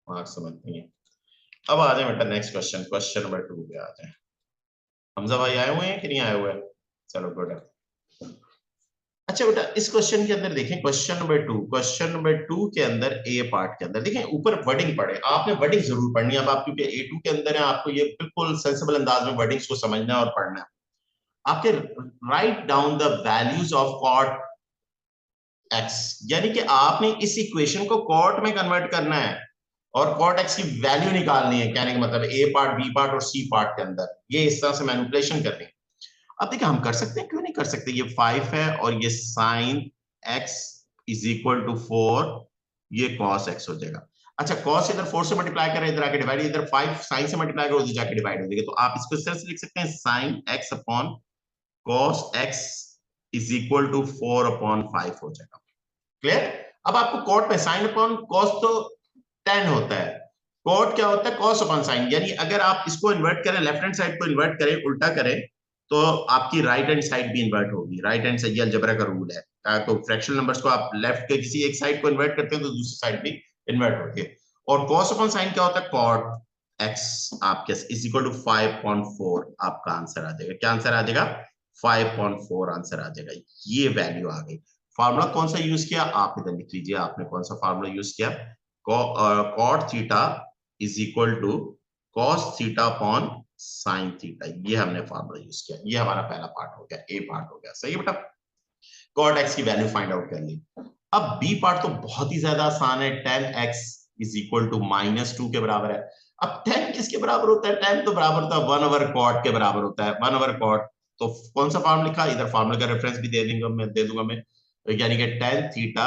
मार्क्स समझ नहीं है। अब आ जाए बेटा नेक्स्ट क्वेश्चन, क्वेश्चन नंबर 2 पे आ जाए। हमजा भाई आए हुए हैं कि नहीं आए हुए हैं, चलो गुड है। अच्छा बेटा इस क्वेश्चन के अंदर देखें, क्वेश्चन नंबर टू के अंदर ए पार्ट के अंदर देखें, ऊपर वर्डिंग पढ़े, आपने वर्डिंग जरूर पढ़नी है। अब आप क्योंकि A2 के अंदर है, आपको ये बिल्कुल सेंसिबल अंदाज में वर्डिंग्स को समझना है और पढ़ना है। आपके right down the values of cot x, यानी कि आपने इस इक्वेशन को कॉट में कन्वर्ट करना है, और कॉट एक्स की वैल्यू निकालनी है, कहने का मतलब ए पार्ट, बी पार्ट और सी पार्ट के अंदर, ये इस तरह से मैनिपुलेशन करनी है। अब देखिए हम कर सकते हैं, क्यों नहीं कर सकते, ये 5 है और ये sine x is equal to 4, ये कॉस एक्स हो जाएगा। अच्छा कॉस इधर 4 से मल्टीप्लाई करें, इधर आके डिवाइड, इधर 5 साइन से मल्टीप्लाई करो, उधर जाके डिवाइड हो जाएगा। तो आप इसको इस तरह से लिख सकते हैं, sine x upon cos x is equal to 4 upon 5 हो जाएगा। क्लियर? अब आपको कॉट में साइन अपॉन कॉस तो tan होता है, कॉट क्या होता है, कॉस अपॉन साइन। यानी अगर आप इसको इन्वर्ट करें, लेफ्ट हैंड साइड को इन्वर्ट करें, उल्टा करें, तो आपकी राइट हैंड साइड भी इन्वर्ट होगी। राइट हैंड साइड, ये अलजेब्रा का रूल है। तो फ्रैक्शनल नंबर्स को आप लेफ्ट के किसी एक साइड को इन्वर्ट करते हैं तो दूसरी साइड भी इन्वर्ट होती है। और कॉस अपॉन साइन क्या होता है, कॉट एक्स आपके इज इक्वल टू 5.4 आपका आंसर आ जाएगा। क्या आंसर आ जाएगा, 5.4 आंसर आ जाएगा। ये वैल्यू आ गई। फार्मूला कौन सा यूज किया, आप इधर लिख लीजिए, आपने कौन सा फार्मूला यूज किया, cot theta is equal to cos theta upon sine theta, ये हमने फार्मूला यूज किया। ये हमारा पहला पार्ट हो गया, ए पार्ट हो गया। सही है बेटा, कॉट एक्स की वैल्यू फाइंड आउट कर ली। अब बी पार्ट तो बहुत ही ज्यादा आसान है, tan x is equal to -2 के बराबर है। अब tan किसके बराबर होता है, tan तो बराबर होता है 1/cot के बराबर होता है, 1/cot। तो कौन सा फार्मूला लिखा, इधर फार्मूला का रेफरेंस भी दे दूंगा मैं, यानी कि tan theta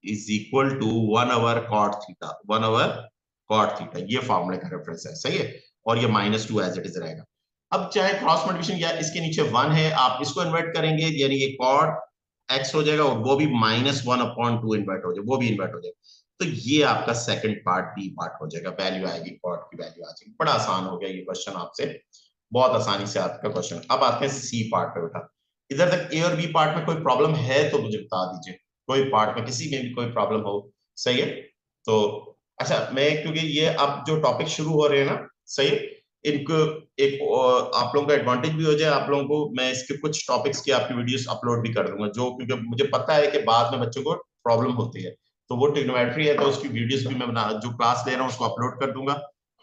is equal to 1/cot theta, 1/cot theta, ये फार्मूले का रेफरेंस है। सही है, और ये -2 एज इट इज रहेगा। अब चाहे क्रॉस मल्टीप्लिकेशन या इसके नीचे 1 है, आप इसको इन्वर्ट करेंगे, यानी कि cot x हो जाएगा और वो भी -1/2 इन्वर्ट हो जाएगा, वो भी इन्वर्ट हो जाएगा। तो ये आपका सेकंड पार्ट बी पार्ट हो जाएगा, वैल्यू आएगी, कॉट की वैल्यू आ जाएगी। बड़ा आसान हो गया ये क्वेश्चन आपसे, बहुत आसानी से आपका क्वेश्चन। अब आते हैं सी पार्ट पे बेटा। इधर तक ए और बी पार्ट में कोई प्रॉब्लम है तो मुझे बता दीजिए, कोई पार्ट में किसी में भी कोई प्रॉब्लम हो। सही है, तो अच्छा मैं, क्योंकि ये अब जो टॉपिक शुरू हो रहे हैं ना, सही है, इनको एक आप लोगों का एडवांटेज भी हो जाए, आप लोगों को मैं इसके कुछ टॉपिक्स की आपकी वीडियोस अपलोड भी कर दूंगा, जो क्योंकि मुझे पता है कि बाद में बच्चों को प्रॉब्लम होती है। तो वो ट्रिग्नोमेट्री है, तो उसकी वीडियोस भी मैं बना, जो क्लास ले रहा हूँ उसको अपलोड कर दूंगा।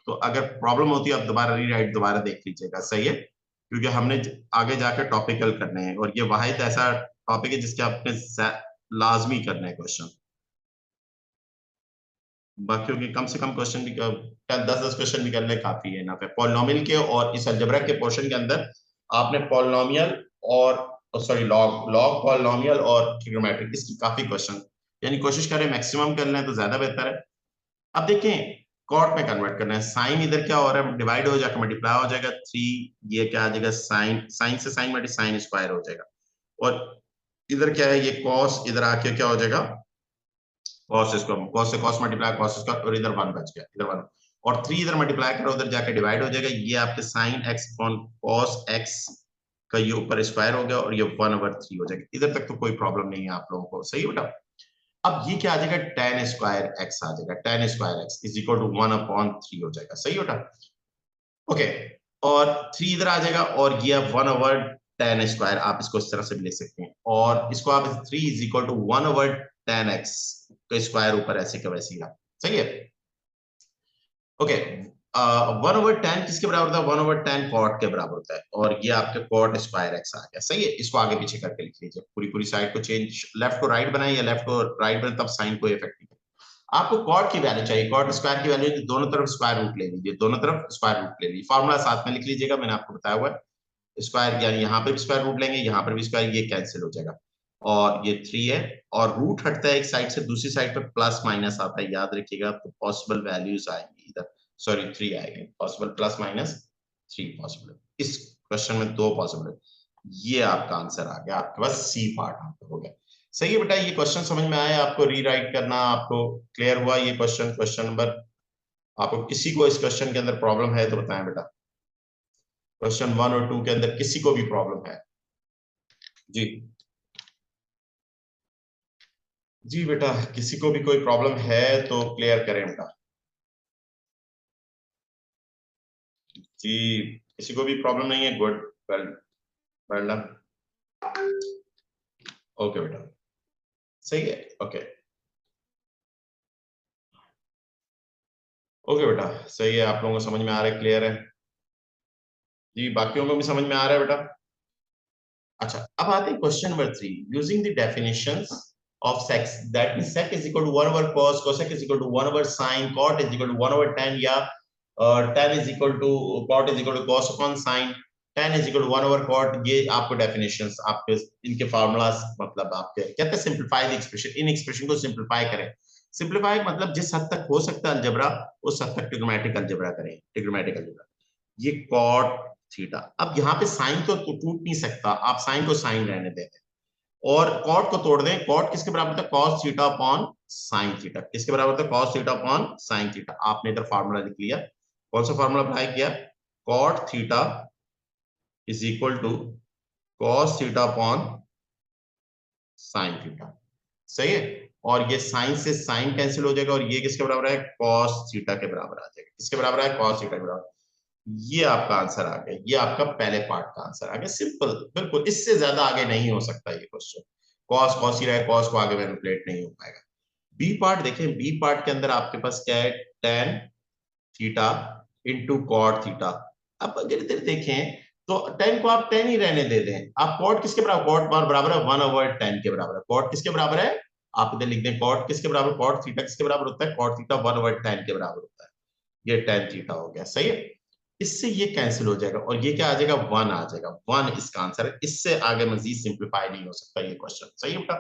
तो अगर प्रॉब्लम होती है आप दोबारा रीराइट दोबारा देख लीजिएगा। सही है, क्योंकि हमने आगे जाकर टॉपिकल करने हैं, और ये वाहिद ऐसा टॉपिक है जिसके आपने लाजमी करने हैं क्वेश्चन। बाकियों के कम से कम क्वेश्चन भी 10-10 क्वेश्चन भी करने काफी है ना। पॉलिनोमियल के और इस अलजेब्रा के पोर्शन के अंदर आपने पॉलिनोमियल और सॉरी लॉग पॉलिनोमियल और ट्रिग्नोमेट्रिक, इसकी काफी क्वेश्चन, यानी कोशिश करें मैक्सिमम कर लें तो ज्यादा बेहतर है। अब देखें, कॉट में कन्वर्ट करना है, साइन इधर क्या हो रहा है, डिवाइड हो जाकर मल्टीप्लाई हो जाएगा 3, ये क्या आ जाएगा, साइन, साइन से साइन मल्टी साइन स्क्वायर हो जाएगा। और इधर क्या है, ये कॉस इधर आके क्या हो जाएगा, कॉस इसको कॉस से कॉस मल्टीप्लाई कॉस इसका, और इधर 1 बच गया, इधर 1, और 3 इधर मल्टीप्लाई करो, उधर जाके डिवाइड हो जाएगा। ये आपके sign x upon cos x का ये ऊपर स्क्वायर हो गया, और ये 1/3 हो जाएगा। इधर तक तो कोई प्रॉब्लम नहीं है आप लोगों को। सही है बेटा, अब ये क्या आ जाएगा, tan स्क्वायर एक्स आ जाएगा, tan square x is equal to 1/3 हो जाएगा। सही है बेटा, ओके। और 3 इधर आ जाएगा, और ये 1/tan स्क्वायर, आप इसको इस तरह से भी लिख सकते हैं, और इसको आप 3 इज इक्वल टू 1/tan एक्स का स्क्वायर ऊपर ऐसे का वैसे ही। सही है, ओके। 1/tan किसके बराबर होता है, 1/tan कॉट के बराबर होता है, और ये आपके कॉट स्क्वायर एक्स आ गया। सही है, इसको आगे पीछे करके लिख लीजिए, पूरी पूरी साइड को चेंज, लेफ्ट को राइट बनाए या लेफ्ट को राइट बनाए, तब साइन को इफेक्ट नहीं। आपको कॉट की वैल्यू चाहिए, कॉट स्क्वायर की वैल्यू, दोनों तरफ स्क्वायर रूट ले लीजिए, दोनों तरफ स्क्वायर रूट ले लीजिए। फॉर्मूला साथ में लिख लीजिएगा, मैंने आपको बताया हुआ है। स्क्वायर यानी यहाँ पे भी स्क्वायर रूट लेंगे, यहाँ पर भी स्क्वायर, ये कैंसिल हो जाएगा, और ये 3 है, और रूट हटता है एक साइड से, दूसरी साइड पर प्लस माइनस आता है, याद रखिएगा। तो पॉसिबल वैल्यूज आएंगी इधर, सॉरी 3 आएंगे, पॉसिबल प्लस माइनस 3 पॉसिबल। इस क्वेश्चन में 2 पॉसिबल है, ये आपका आंसर आ गया, आपके पास सी पार्ट आंसर हो गया। सही है बेटा, ये क्वेश्चन समझ में आया आपको, रीराइट करना आपको क्लियर हुआ ये क्वेश्चन, क्वेश्चन नंबर, आपको किसी को इस क्वेश्चन के अंदर प्रॉब्लम है तो बताएं बेटा, क्वेश्चन 1 और 2 के अंदर किसी को भी प्रॉब्लम है जी। जी बेटा, किसी को भी कोई प्रॉब्लम है तो क्लियर करें बेटा। जी, किसी को भी प्रॉब्लम नहीं है, good, well, well done, okay बेटा, सही है, ओके, ओके बेटा, सही है, आप लोगों को समझ में आ रहा है, क्लियर है जी, बाकियों को भी समझ में आ रहा है बेटा। अच्छा, अब आते हैं question number 3, using the definitions of sec, that means sec is equal to 1 over cos, cosec is equal to 1 over sin, cot is equal to 1 over tan, या tan is equal to cot is equal to cos upon sin, tan is equal to 1 over cot. ये आपको डेफिनेशंस आपके इनके फार्मूलास मतलब आपके कहते हैं simplify the expression, in expression को सिंपलीफाई करें. सिंपलीफाई मतलब जिस हद तक हो सकता है अलजेब्रा उस हद तक ट्रिग्नोमेट्रिक अलजेब्रा करें. ट्रिग्नोमेट्रिक अलजेब्रा ये cot थीटा, अब यहाँ पे साइन तो टूट नहीं सकता, आप साइन को साइन रहने देते और कॉट को तोड़ दें. कॉट किसके बराबर था? cos theta upon sin theta. किसके बराबर था? cos theta upon sin theta. आपने इधर फार्मूला लिख लिया. कौन सा फार्मूला अप्लाई किया? cot theta is equal to cos theta upon sin theta. सही है. और ये साइन से साइन कैंसिल हो जाएगा और ये किसके बराबर है? cos थीटा के बराबर आ जाएगा. किसके बराबर है? cos थीटा के बराबर. ये आपका आंसर आ गया. ये आपका पहले पार्ट का आंसर आ गया. सिंपल, बिल्कुल, इससे ज्यादा आगे नहीं हो सकता ये क्वेश्चन. कॉस कॉस ही रहे, कॉस को आगे मैनिपुलेट नहीं हो पाएगा. बी पार्ट देखें. बी पार्ट के अंदर आपके पास क्या है? tan theta into cot theta. अब अगर इधर देखें तो tan को आप tan ही रहने दे दें. आप कॉट किसके बराबर? कॉट बराबर है 1 ओवर tan के बराबर है. कॉट किसके बराबर है? आप इधर लिख दें कॉट किसके बराबर? कॉट थीटा किसके बराबर होता है? कॉट थीटा 1 ओवर tan के बराबर होता है. ये tan थीटा हो गया. सही है. इससे ये कैंसिल हो जाएगा और ये क्या आ जाएगा? 1 आ जाएगा. 1 इसका आंसर है. इससे आगे मजीद सिंप्लीफाई नहीं हो सकता ये क्वेश्चन. सही है बेटा.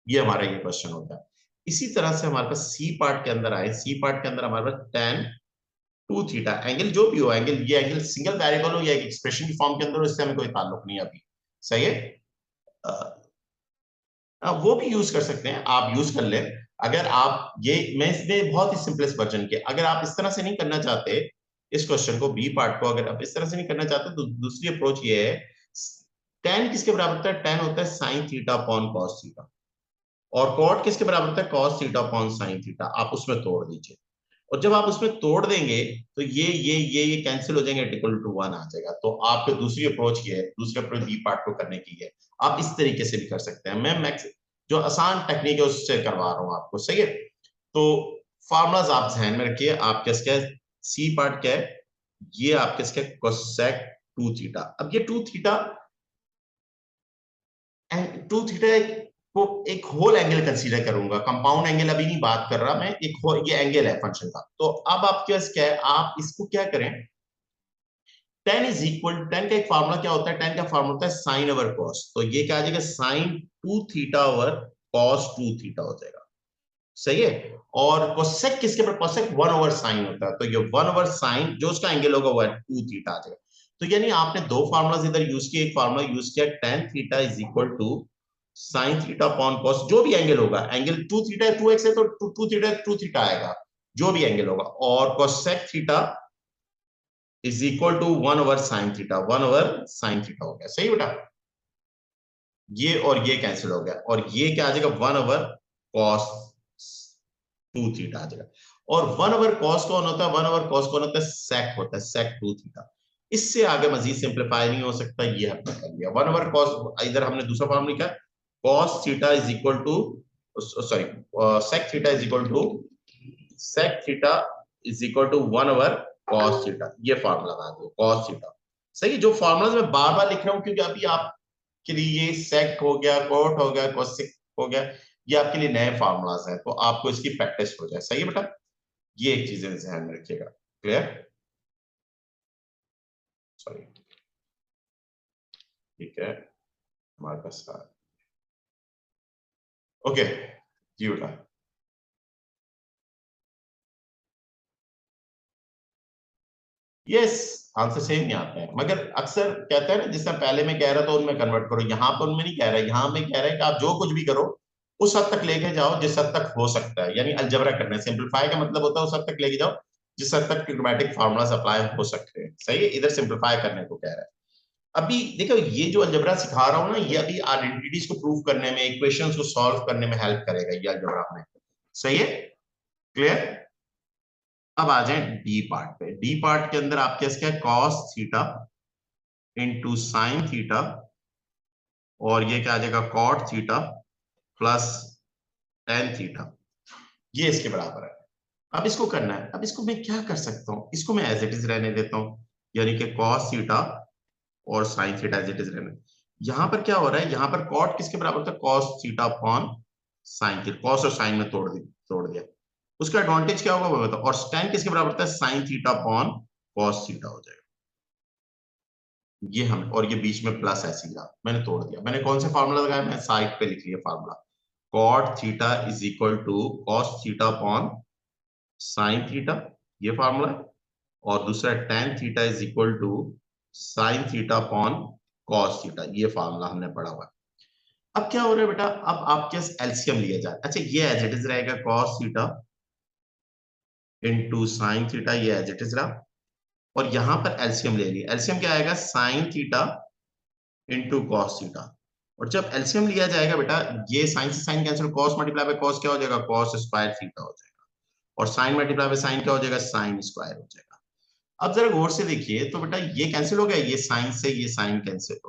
ये हमारा ये क्वेश्चन होता है. इसी तरह से हमारे पास सी पार्ट के अंदर आए. सी पार्ट के अंदर हमारे पास tan 2 थीटा, एंगल जो भी हो, एंगल ये एंगल सिंगल वेरिएबल हो या एक एक्सप्रेशन की फॉर्म के अंदर हो, इससे हमें कोई ताल्लुक नहीं अभी. सही है. वो भी यूज कर सकते हैं, आप यूज कर लें. अगर आप ये, मैं इसमें बहुत ही सिंपलेस्ट वर्जन के, अगर आप इस तरह से नहीं करना चाहते इस क्वेश्चन को, बी पार्ट को अगर आप इस तरह से नहीं करना चाहते तो दूसरी अप्रोच ये है. tan किसके बराबर होता है? tan होता है sin theta upon cos theta. और cot किसके बराबर होता है? cos theta upon sin theta. आप उसमें तोड़ दीजिए और जब आप उसमें तोड़ देंगे तो ये कैंसिल हो जाएंगे, इक्वल टू 1 आ जाएगा. तो आपके दूसरी अप्रोच ये है, दूसरी अप्रोच बी पार्ट को करने की है. आप इस तरीके से भी कर सकते हैं. मैं मैक्स जो आसान टेक्निक है उससे करवा रहा हूं आपको. सही है. तो फार्मूलाज आप ध्यान में रखिए. आप क्या है? सी पार्ट क्या है? ये आपके इसके कोसेक 2 थीटा. अब ये 2 थीटा एंड 2 थीटा को एक होल एंगल कंसीडर करूंगा. कंपाउंड एंगल अभी नहीं बात कर रहा मैं. ये एंगल है फंक्शन का. तो अब आपके पास क्या है? आप इसको क्या करें? tan इज इक्वल, tan का एक फार्मूला क्या होता है? tan का फार्मूला होता है साइन ओवर कॉस. तो ये क्या आ जाएगा? Sine 2 theta over cos 2 theta हो जाएगा. सही है. और कोसेक किसके पर? कोसेक 1 ओवर साइन होता है. तो ये 1 ओवर साइन जो उसका एंगल होगा वो 2 थीटा आ जाएगा. तो यानी आपने दो फार्मूलाज इधर यूज किए. एक फार्मूला यूज किया tan theta is equal to sine theta upon cos, जो भी एंगल होगा. एंगल 2 थीटा है, 2x है तो 2 थीटा 2 थीटा आएगा, जो भी एंगल होगा. और cosec theta is equal to 1 over sine theta. 1 over sine theta हो गया. सही बेटा. ये और ये कैंसिल हो गया और ये क्या आ जाएगा? 1 ओवर कॉस 2 थीटा आ जाएगा. और 1 ओवर कॉस कौन होता है? 1 ओवर कॉस कौन होता है? सेक होता है. सेक 2 थीटा. इससे आगे मजीद सिंप्लीफाई नहीं हो सकता. ये हमने कर लिया. 1 ओवर कॉस, इधर हमने दूसरा फॉर्मूला लिखा cos theta is equal to, sorry, sec theta is equal to, sec theta is equal to 1 over cos theta. ये फार्मूला आ गया कॉस थीटा. सही. जो फार्मूलाज मैं बार बार लिख रहा हूं क्योंकि अभी आपके लिए ये सेक हो गया, कॉट हो गया, कोसेक हो गया, ये आपके लिए नए फार्मूलाज हैं तो आपको इसकी प्रैक्टिस हो जाए. सही है बेटा. ये एक चीजें ध्यान में रखिएगा. क्लियर? सॉरी. ठीक है. हमारे पास ओके जी बेटा. यस, आंसर सेम ही आते हैं मगर अक्सर कहते हैं ना, जिस तरह पहले मैं कह रहा था उनमें कन्वर्ट करो. यहाँ पर उनमें नहीं कह रहा. यहाँ में कह रहा है कि आप जो कुछ भी करो उस हद तक लेके जाओ जिस हद तक हो सकता है. यानी अलजबरा करना है. सिंप्लीफाई का मतलब होता है उस हद तक लेके जाओ जिस हद तक ट्रिग्नोमेट्रिक फार्मूलास अप्लाई हो सकते हैं. सही है. इधर सिंप्लीफाई करने को कह रहा है. अभी देखो ये जो अलजबरा सिखा रहा हूं ना, ये अभी आइडेंटिटीज को प्रूव करने में, इक्वेशंस को सॉल्व करने में हेल्प करेगा ये अलजबरा में. सही है. क्लियर? अब आ जाए डी पार्ट पे. डी पार्ट के अंदर आपके पास क्या है? Cos theta into sine theta और ये क्या आ जाएगा? Cot theta plus tan theta. ये इसके बराबर है. अब इसको करना है. अब इसको मैं क्या कर सकता हूं? इसको मैं एज इट इज रहने देता हूं, यानी कि कॉस थीटा और sine theta as it is रहने. यहां पर क्या हो रहा है, यहां पर कॉट किसके बराबर होता है, cos theta upon sine theta, cos और साइन में तोड़ दिया, उसका एडवांटेज क्या होगा वो बताओ, और tan किसके बराबर होता है, sign theta upon cos theta हो जाएगा, ये हम, और ये बीच में प्लस ऐसे ही रहा, मैंने तोड़ दिया, मैंने कौन सा फार्मूला लगाया, मैंने साइड पे लिख लिया formula, cot theta is equal to cos theta upon sine theta, ये फार्मूला है, और दूसरा tan theta is equal to sine theta upon cos theta, ये फार्मूला हमने पढ़ा हुआ है। अब क्या हो रहा है बेटा, अब आपके एलसीएम लिया जाए, अच्छा ये एज इट इज रहेगा cos theta into sine theta, ये एज इट इज रहा, और यहां पर एलसीएम ले लिया, एलसीएम क्या आएगा, sine theta into cos theta, और जब एलसीएम लिया जाएगा बेटा, ये साइन से sine cancel, cos multiply by cos क्या हो जाएगा, कॉस स्क्वायर थीटा हो जाएगा, और साइन मल्टीप्लाई बाय साइन क्या हो जाएगा, साइन स्क्वायर हो जाएगा। अब जरा गौर से देखिए तो बेटा ये कैंसिल हो गया, ये साइन से ये साइन कैंसिल,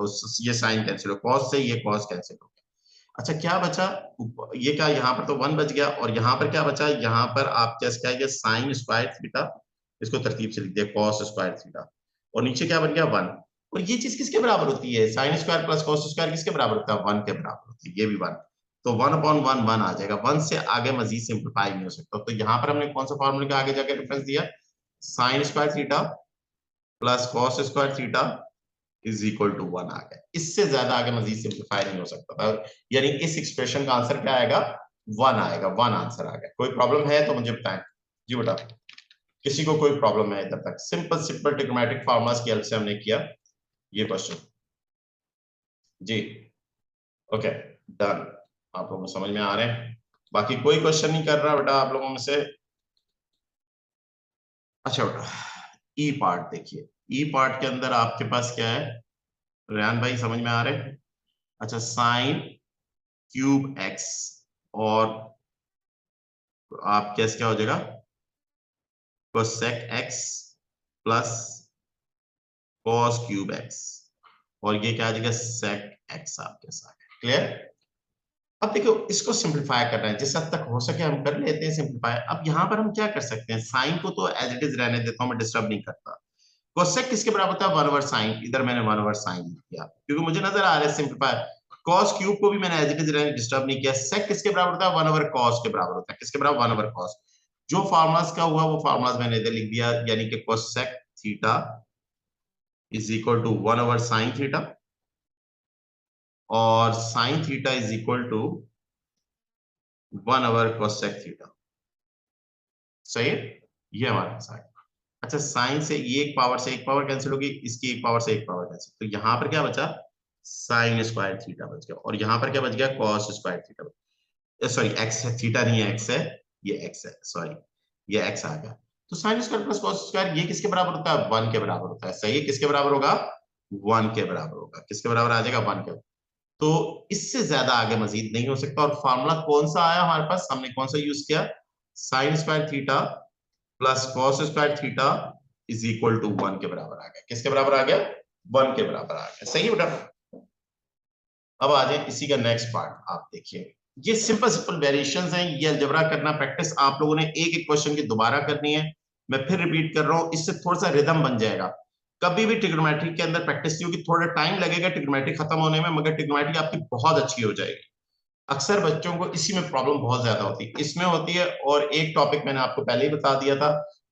ये साइन कैंसिल हो, कॉस से ये कॉस कैंसिल हो गया, अच्छा क्या बचा, ये क्या, यहाँ पर तो वन बच गया, और यहाँ पर क्या बचा, यहाँ पर आप जैसे क्या है, साइन स्क्वायर थीटा, इसको तरतीब से लिख दिया कॉस स्क्वायर थीटा, और नीचे क्या बन गया, वन, और ये चीज किसके बराबर होती है, sine square plus cos square किसके बराबर होता है, वन के बराबर होती है, ये भी वन, तो वन अपॉन वन वन आ जाएगा, वन से आगे मजीद सिंप्लीफाई नहीं हो सकता, तो यहाँ पर हमने कौन सा फॉर्मूले का आगे जाके रेफरेंस दिया, sine square theta plus cos square theta is equal to one आ गया, इससे ज्यादा आगे मजीद सिंप्लीफाई नहीं हो सकता था, यानी इस एक्सप्रेशन का आंसर क्या आएगा, वन आएगा, वन आंसर आ गया। कोई प्रॉब्लम है तो मुझे बताएं जी बेटा, किसी को कोई प्रॉब्लम है इधर तक, सिंपल सिंपल ट्रिग्नोमेट्रिक फार्मूलाज की हेल्प से हमने किया ये क्वेश्चन जी, ओके डन, आप लोगों को समझ में आ रहे हैं, बाकी कोई क्वेश्चन नहीं कर रहा बेटा आप लोगों में से, अच्छा बेटा ई पार्ट देखिए, ई पार्ट के अंदर आपके पास क्या है, रेहान भाई समझ में आ रहे हैं, अच्छा साइन क्यूब एक्स, और आप कैसे क्या हो जाएगा, cosec x plus cos cube x, और ये क्या आ जाएगा, सेक एक्स आपके साथ, क्लियर। अब देखो इसको सिंपलीफाई करना है, जिस हद तक हो सके हम कर लेते हैं सिंपलीफाई, अब यहाँ पर हम क्या कर सकते हैं, साइन को तो एज इट इज रहने देता हूँ, मैं डिस्टर्ब नहीं करता, कोसेक किसके बराबर होता है, वन ओवर साइन, इधर मैंने वन ओवर साइन लिख दिया क्योंकि मुझे नजर आ रहा है सिंपलीफाई, कॉस क्यूब को भी मैंने एज इट इज रहने डिस्टर्ब नहीं किया, सेक किसके बराबर होता है, वन ओवर कॉस के बराबर होता है, किसके बराबर, वन ओवर कॉस, जो फार्मूलाज का हुआ वो फार्मूलाज मैंने इधर लिख दिया, यानी कि cosec theta is equal to one over sine theta, और sine theta is equal to one over cosec theta, सही है, ये हमारे पास आ गया। अच्छा साइन से ये एक पावर कैंसिल होगी, इसकी एक पावर कैंसिल, तो यहां पर क्या बचा, साइन स्क्वायर थीटा बच गया, और यहां पर क्या बच गया, cos square theta, sorry x है, थीटा नहीं है, एक्स है, ये एक्स है, सॉरी ये एक्स आ गया, तो sign square plus cos square ये किसके बराबर होता है, वन के बराबर होता है, सही है, किसके बराबर होगा, वन के बराबर होगा, किसके बराबर आ जाएगा, वन के, तो इससे ज्यादा आगे मजीद नहीं हो सकता, और फार्मूला कौन सा आया हमारे पास, हमने कौन सा यूज किया, sine square theta plus cos square theta is equal to one के बराबर आ गया, किसके बराबर आ गया, वन के बराबर आ गया, सही है बेटा। अब आ जाए इसी का नेक्स्ट पार्ट, आप देखिए ये सिंपल सिंपल वेरिएशंस हैं, ये अलजेब्रा करना प्रैक्टिस आप लोगों ने एक एक क्वेश्चन की दोबारा करनी है, मैं फिर रिपीट कर रहा हूं, इससे थोड़ा सा रिदम बन जाएगा, कभी भी ट्रिग्नोमेट्री के अंदर प्रैक्टिस नहीं होगी, थोड़ा टाइम लगेगा ट्रिग्नोमेट्री खत्म होने में, मगर ट्रिग्नोमेट्री आपकी बहुत अच्छी हो जाएगी, अक्सर बच्चों को इसी में प्रॉब्लम बहुत ज्यादा होती है, इसमें होती है, और एक टॉपिक मैंने आपको पहले ही बता दिया था,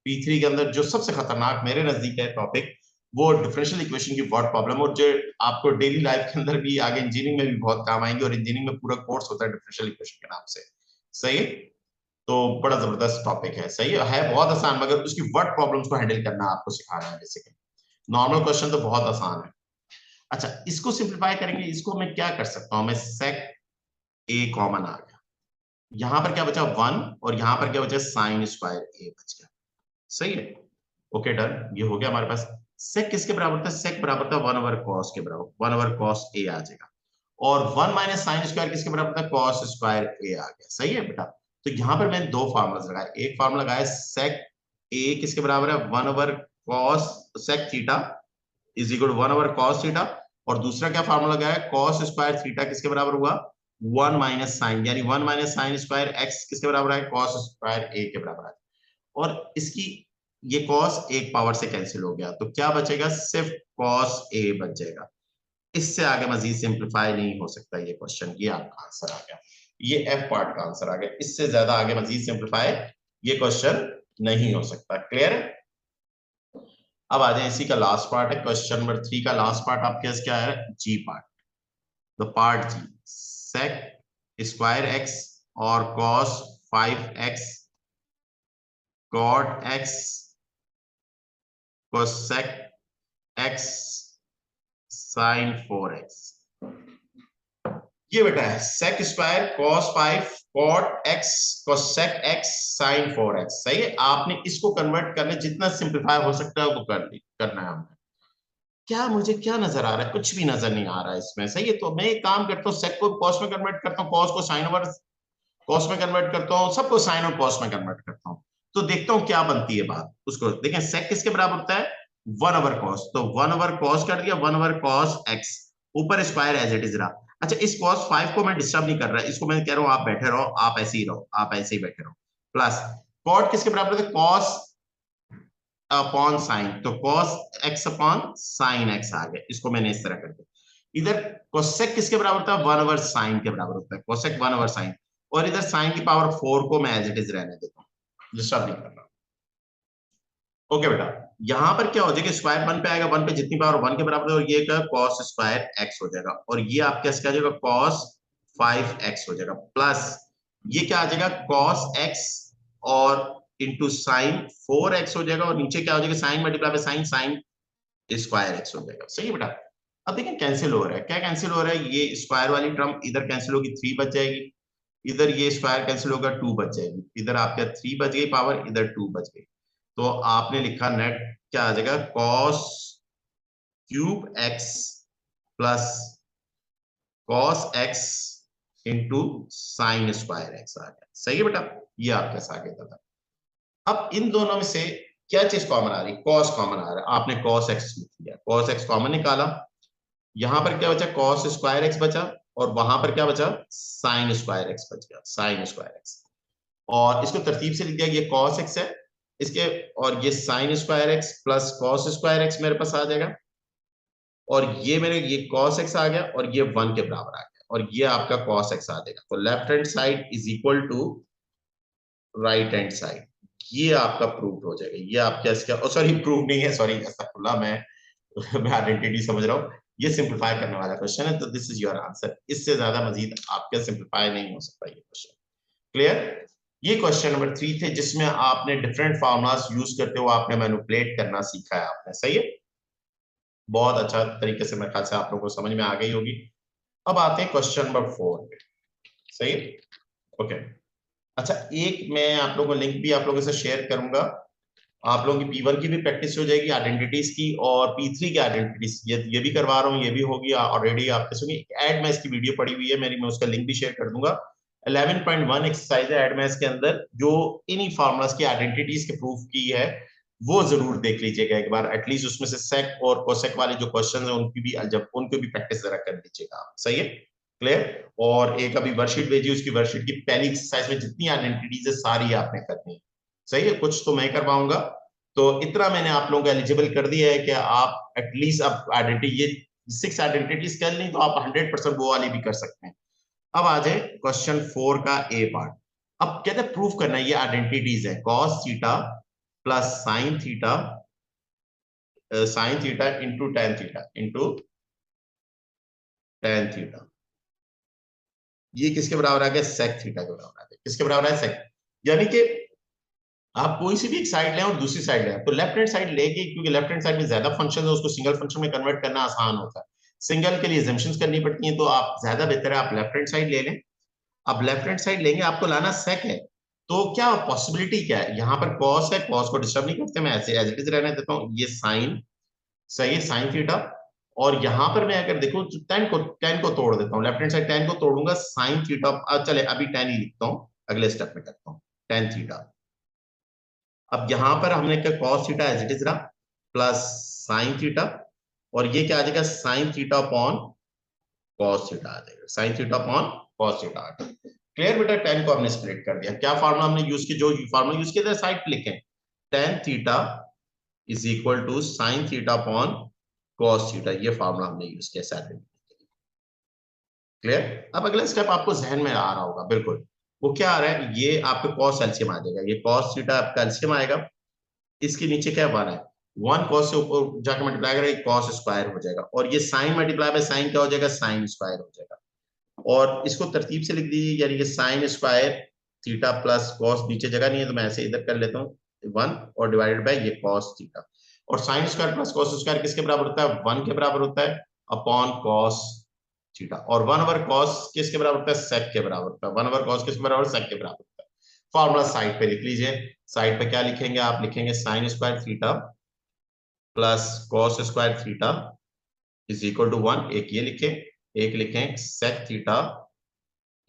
P3 के अंदर जो सबसे खतरनाक मेरे नजदीक है टॉपिक, वो डिफरेंशियल इक्वेशन की वर्ड प्रॉब्लम, और जो आपको डेली लाइफ के अंदर भी आगे इंजीनियरिंग में भी बहुत काम आएंगे, और इंजीनियरिंग में पूरा कोर्स होता है डिफरेंशियल इक्वेशन के नाम से, सही है, तो बड़ा जबरदस्त टॉपिक है, सही है बहुत आसान, मगर उसकी वर्ड प्रॉब्लम्स को हैंडल करना आपको सिखाना है बेसिकली, नॉर्मल क्वेश्चन तो बहुत आसान है। अच्छा इसको सिंप्लीफाई करेंगे, इसको मैं क्या कर सकता हूं, मैं सेक ए कॉमन आ गया, यहां पर क्या बचा, वन, और यहां पर क्या बचा, साइन स्क्वायर ए बच गया, सही है, ओके डन, ये हो गया हमारे पास, सेक किसके बराबर था, सेक बराबर था वन ओवर कॉस के बराबर, वन ओवर कॉस ए आ जाएगा, और वन माइनस साइन स्क्वायर किसके बराबर था, कॉस स्क्वायर ए आ गया, सही है बेटा, तो यहां पर मैंने दो फार्मूला लगाए, एक फार्मूला लगाया सेक ए किसके बराबर है, one over cos sec theta is equal to one over cos theta, और दूसरा क्या फार्मूला लगाया, कॉस स्क्वायर थीटा किसके बराबर हुआ, वन माइनस साइन, यानी one minus sine square x किसके बराबर है, कॉस स्क्वायर ए के बराबर है, और इसकी ये कॉस एक पावर से कैंसिल हो गया, तो क्या बचेगा, सिर्फ कॉस ए बच जाएगा, इससे आगे मजीद सिंप्लीफाई नहीं हो सकता ये क्वेश्चन। ये आपका आंसर आ गया, ये एफ पार्ट का आंसर आ गया। इससे ज्यादा आगे मजीद सिंप्लीफाई ये क्वेश्चन नहीं हो सकता। क्लियर है? अब आ जाए इसी का लास्ट पार्ट है, क्वेश्चन नंबर 3 का लास्ट पार्ट आपके पास क्या है? G part. The part G, sec square x और cos 5x cot x cosec x sine 4x। ये बेटा है sec square cos 5 cot x cosec x sine 4x। सही है, आपने इसको कन्वर्ट करने जितना सिंप्लीफाई हो सकता है वो करना है हमने। क्या मुझे क्या नजर आ रहा है? कुछ भी नजर नहीं आ रहा है इसमें। सही है, तो मैं एक काम करता हूँ, सेक को कॉस में कन्वर्ट करता हूँ, कॉस को साइन ओवर कॉस में कन्वर्ट करता हूँ, सबको साइन और कॉस में कन्वर्ट करता हूँ। तो देखता हूँ क्या बनती है बात। उसको देखें, सेक किसके बराबर होता है? 1 ओवर कॉस। तो 1 ओवर कॉस कर दिया, 1 ओवर कॉस एक्स, ऊपर स्क्वायर एज इट इज रहा। अच्छा, इस कॉस 5 को मैं डिस्टर्ब नहीं कर रहा, इसको मैं कह रहा हूँ आप बैठे रहो, आप ऐसे ही रहो, आप ऐसे ही बैठे रहो। प्लस कॉट किसके बराबर होता है? कॉस अपॉन साइन, तो cos X upon sine x आ गया। इसको मैंने इस तरह कर दिया। इधर कोसेक किसके बराबर होता है? 1 ओवर साइन के बराबर होता है, कोसेक 1 ओवर साइन। और इधर साइन की पावर 4 को मैं एज इट इज रहने देता हूँ, डिस्टर्ब नहीं कर रहा। ओके बेटा, यहां पर क्या हो जाएगा? स्क्वायर 1 पे आएगा, 1 पे जितनी पावर 1 के बराबर है, और ये का कॉस स्क्वायर एक्स हो जाएगा, और ये आपके क्या आ जाएगा? कॉस 5x हो जाएगा। प्लस ये क्या आ जाएगा? कॉस x और इंटू साइन 4x हो जाएगा, और नीचे क्या हो जाएगा? Sine multiply by sine, sine square x हो जाएगा। सही है बेटा? अब देखिए कैंसिल हो रहा है, क्या कैंसिल हो रहा है? ये स्क्वायर वाली टर्म इधर कैंसिल होगी, 3 बच जाएगी, इधर ये स्क्वायर कैंसिल होगा, 2 बच जाएगी, इधर आपका 3 बच गई पावर, इधर 2 बच गई। तो आपने लिखा नेट क्या आ जाएगा? Cos cube X plus cos X into sine square X आ गया। सही है बेटा? ये आपके साथ आ गया था। अब इन दोनों में से क्या चीज कॉमन आ रही? कॉस कॉमन आ रहा है। आपने कॉस एक्स लिख लिया, कॉस एक्स कॉमन निकाला, यहां पर क्या बचा? कॉस स्क्वायर एक्स बचा, और वहां पर क्या बचा? साइन स्क्वायर एक्स बच गया, साइन स्क्वायर एक्स। और इसको तरतीब से लिख दिया, ये कॉस एक्स है इसके, और ये sign square x plus cos square x मेरे पास आ जाएगा, और ये मेरे ये कॉस एक्स आ गया, और ये 1 के बराबर आ गया, और ये आपका कॉस एक्स आ जाएगा। तो left hand side is equal to right hand side, ये आपका प्रूव हो जाएगा। ये आपका इसका सॉरी प्रूव नहीं है, सॉरी अस्तगफुरुल्लाह, मैं आइडेंटिटी समझ रहा हूँ। ये सिंप्लीफाई करने वाला क्वेश्चन है, तो दिस इज योर आंसर। इससे ज्यादा मजीद आपका सिंप्लीफाई नहीं हो सकता ये क्वेश्चन। क्लियर? ये क्वेश्चन नंबर 3 थे, जिसमें आपने डिफरेंट फार्मूलाज यूज करते हुए आपने मैनिपुलेट करना सीखा है आपने। सही है, बहुत अच्छा तरीके से मेरे ख्याल से आप लोगों को समझ में आ गई होगी। अब आते हैं क्वेश्चन नंबर 4 पे। सही है, ओके। अच्छा, एक मैं आप लोगों को लिंक भी आप लोगों से शेयर करूंगा, आप लोगों की P1 की भी प्रैक्टिस हो जाएगी आइडेंटिटीज की, और P3 की आइडेंटिटीज ये भी करवा रहा हूँ, ये भी होगी ऑलरेडी आपके सुनिए। ऐड मैथ्स की वीडियो पड़ी हुई है मेरी, मैं उसका लिंक भी शेयर कर दूंगा। 11.1 एक्सरसाइज है ऐड मैथ्स के अंदर, जो इन्हीं फार्मूलाज की आइडेंटिटीज के प्रूफ की है, वो जरूर देख लीजिएगा एक बार एटलीस्ट। उसमें से सेक और कोसेक वाले जो क्वेश्चन है उनकी भी जब उनको भी प्रैक्टिस जरा कर लीजिएगा। सही है, क्लियर? और एक अभी वर्कशीट भेजी, उसकी वर्कशीट की पहली एक्सरसाइज में जितनी आइडेंटिटीज है सारी आपने करनी है। सही है, कुछ तो मैं करवाऊंगा। तो इतना मैंने आप लोगों को एलिजिबल कर दिया है कि आप एटलीस्ट अब आइडेंटिटी ये 6 आइडेंटिटीज कर ली, तो आप 100% वो वाली भी कर सकते हैं। अब आ जाए क्वेश्चन 4 का ए पार्ट। अब कहते हैं प्रूफ करना है, ये आइडेंटिटीज है cos theta plus sine theta into ten theta, ये किसके बराबर आ गया? सेक थीटा के बराबर आ गया। किसके बराबर है? सेक। यानी कि आप कोई सी भी एक साइड लें और दूसरी साइड लें, तो लेफ्ट हैंड साइड लेके, क्योंकि लेफ्ट हैंड साइड में ज्यादा फंक्शन है, उसको सिंगल फंक्शन में कन्वर्ट करना आसान होता है, सिंगल के लिए एजम्पशंस करनी पड़ती हैं, तो आप ज्यादा बेहतर है आप लेफ्ट हैंड साइड ले लें। अब लेफ्ट हैंड साइड लेंगे, आपको लाना सेक है, तो क्या पॉसिबिलिटी क्या है? यहाँ पर कॉस है, कॉस को डिस्टर्ब नहीं करते, मैं ऐसे एज इट इज रहने देता हूँ, ये साइन, सही है, साइन थीटा। और यहां पर मैं अगर देखूं तो टेन को तोड़ देता हूँ, लेफ्ट हैंड साइड टेन को तोड़ूंगा, साइन थीटा, चले अभी टेन ही लिखता हूँ, अगले स्टेप में करता हूँ टेन थीटा। अब यहां पर हमने क्या? Cos theta as it is रहा, प्लस साइन थीटा, और ये क्या आ जाएगा? Sine theta upon cos theta आ जाएगा, sine theta upon cos theta आ जाएगा। क्लियर बेटा? टेन को हमने स्प्लिट कर दिया। क्या फार्मूला हमने यूज किया? जो फार्मूला यूज किया था साइड पे लिखें, tan theta is equal to sine theta upon cos theta, ये फार्मूला हमने यूज किया सैटर्न। क्लियर? अब अगला स्टेप आपको जहन में आ रहा होगा, बिल्कुल वो क्या आ रहा है, ये आपके cos एलसीएम आ जाएगा, ये cos थीटा आपका एलसीएम आएगा, इसके नीचे क्या बना है 1 cos से ऊपर जाकर मल्टीप्लाई करेगा cos स्क्वायर हो जाएगा, और ये साइन मल्टीप्लाई बाय साइन क्या हो जाएगा, साइन स्क्वायर हो जाएगा। और इसको तरतीब से लिख दीजिए, यानी कि sine square theta plus cos, नीचे जगह नहीं है तो मैं ऐसे इधर कर लेता हूँ 1 और डिवाइडेड बाय ये कॉस थीटा। और sine square plus cos square किसके बराबर होता है, 1 के बराबर होता है अपॉन कॉस थीटा। और 1 ओवर कॉस किसके बराबर होता है, सेक के बराबर होता है। 1 ओवर कॉस किसके बराबर, सेक के बराबर होता है। फॉर्मूला साइड पे लिख लीजिए। साइड पे क्या लिखेंगे आप, लिखेंगे sine square theta plus cos square theta is equal to 1, एक ये लिखें, एक लिखें sec theta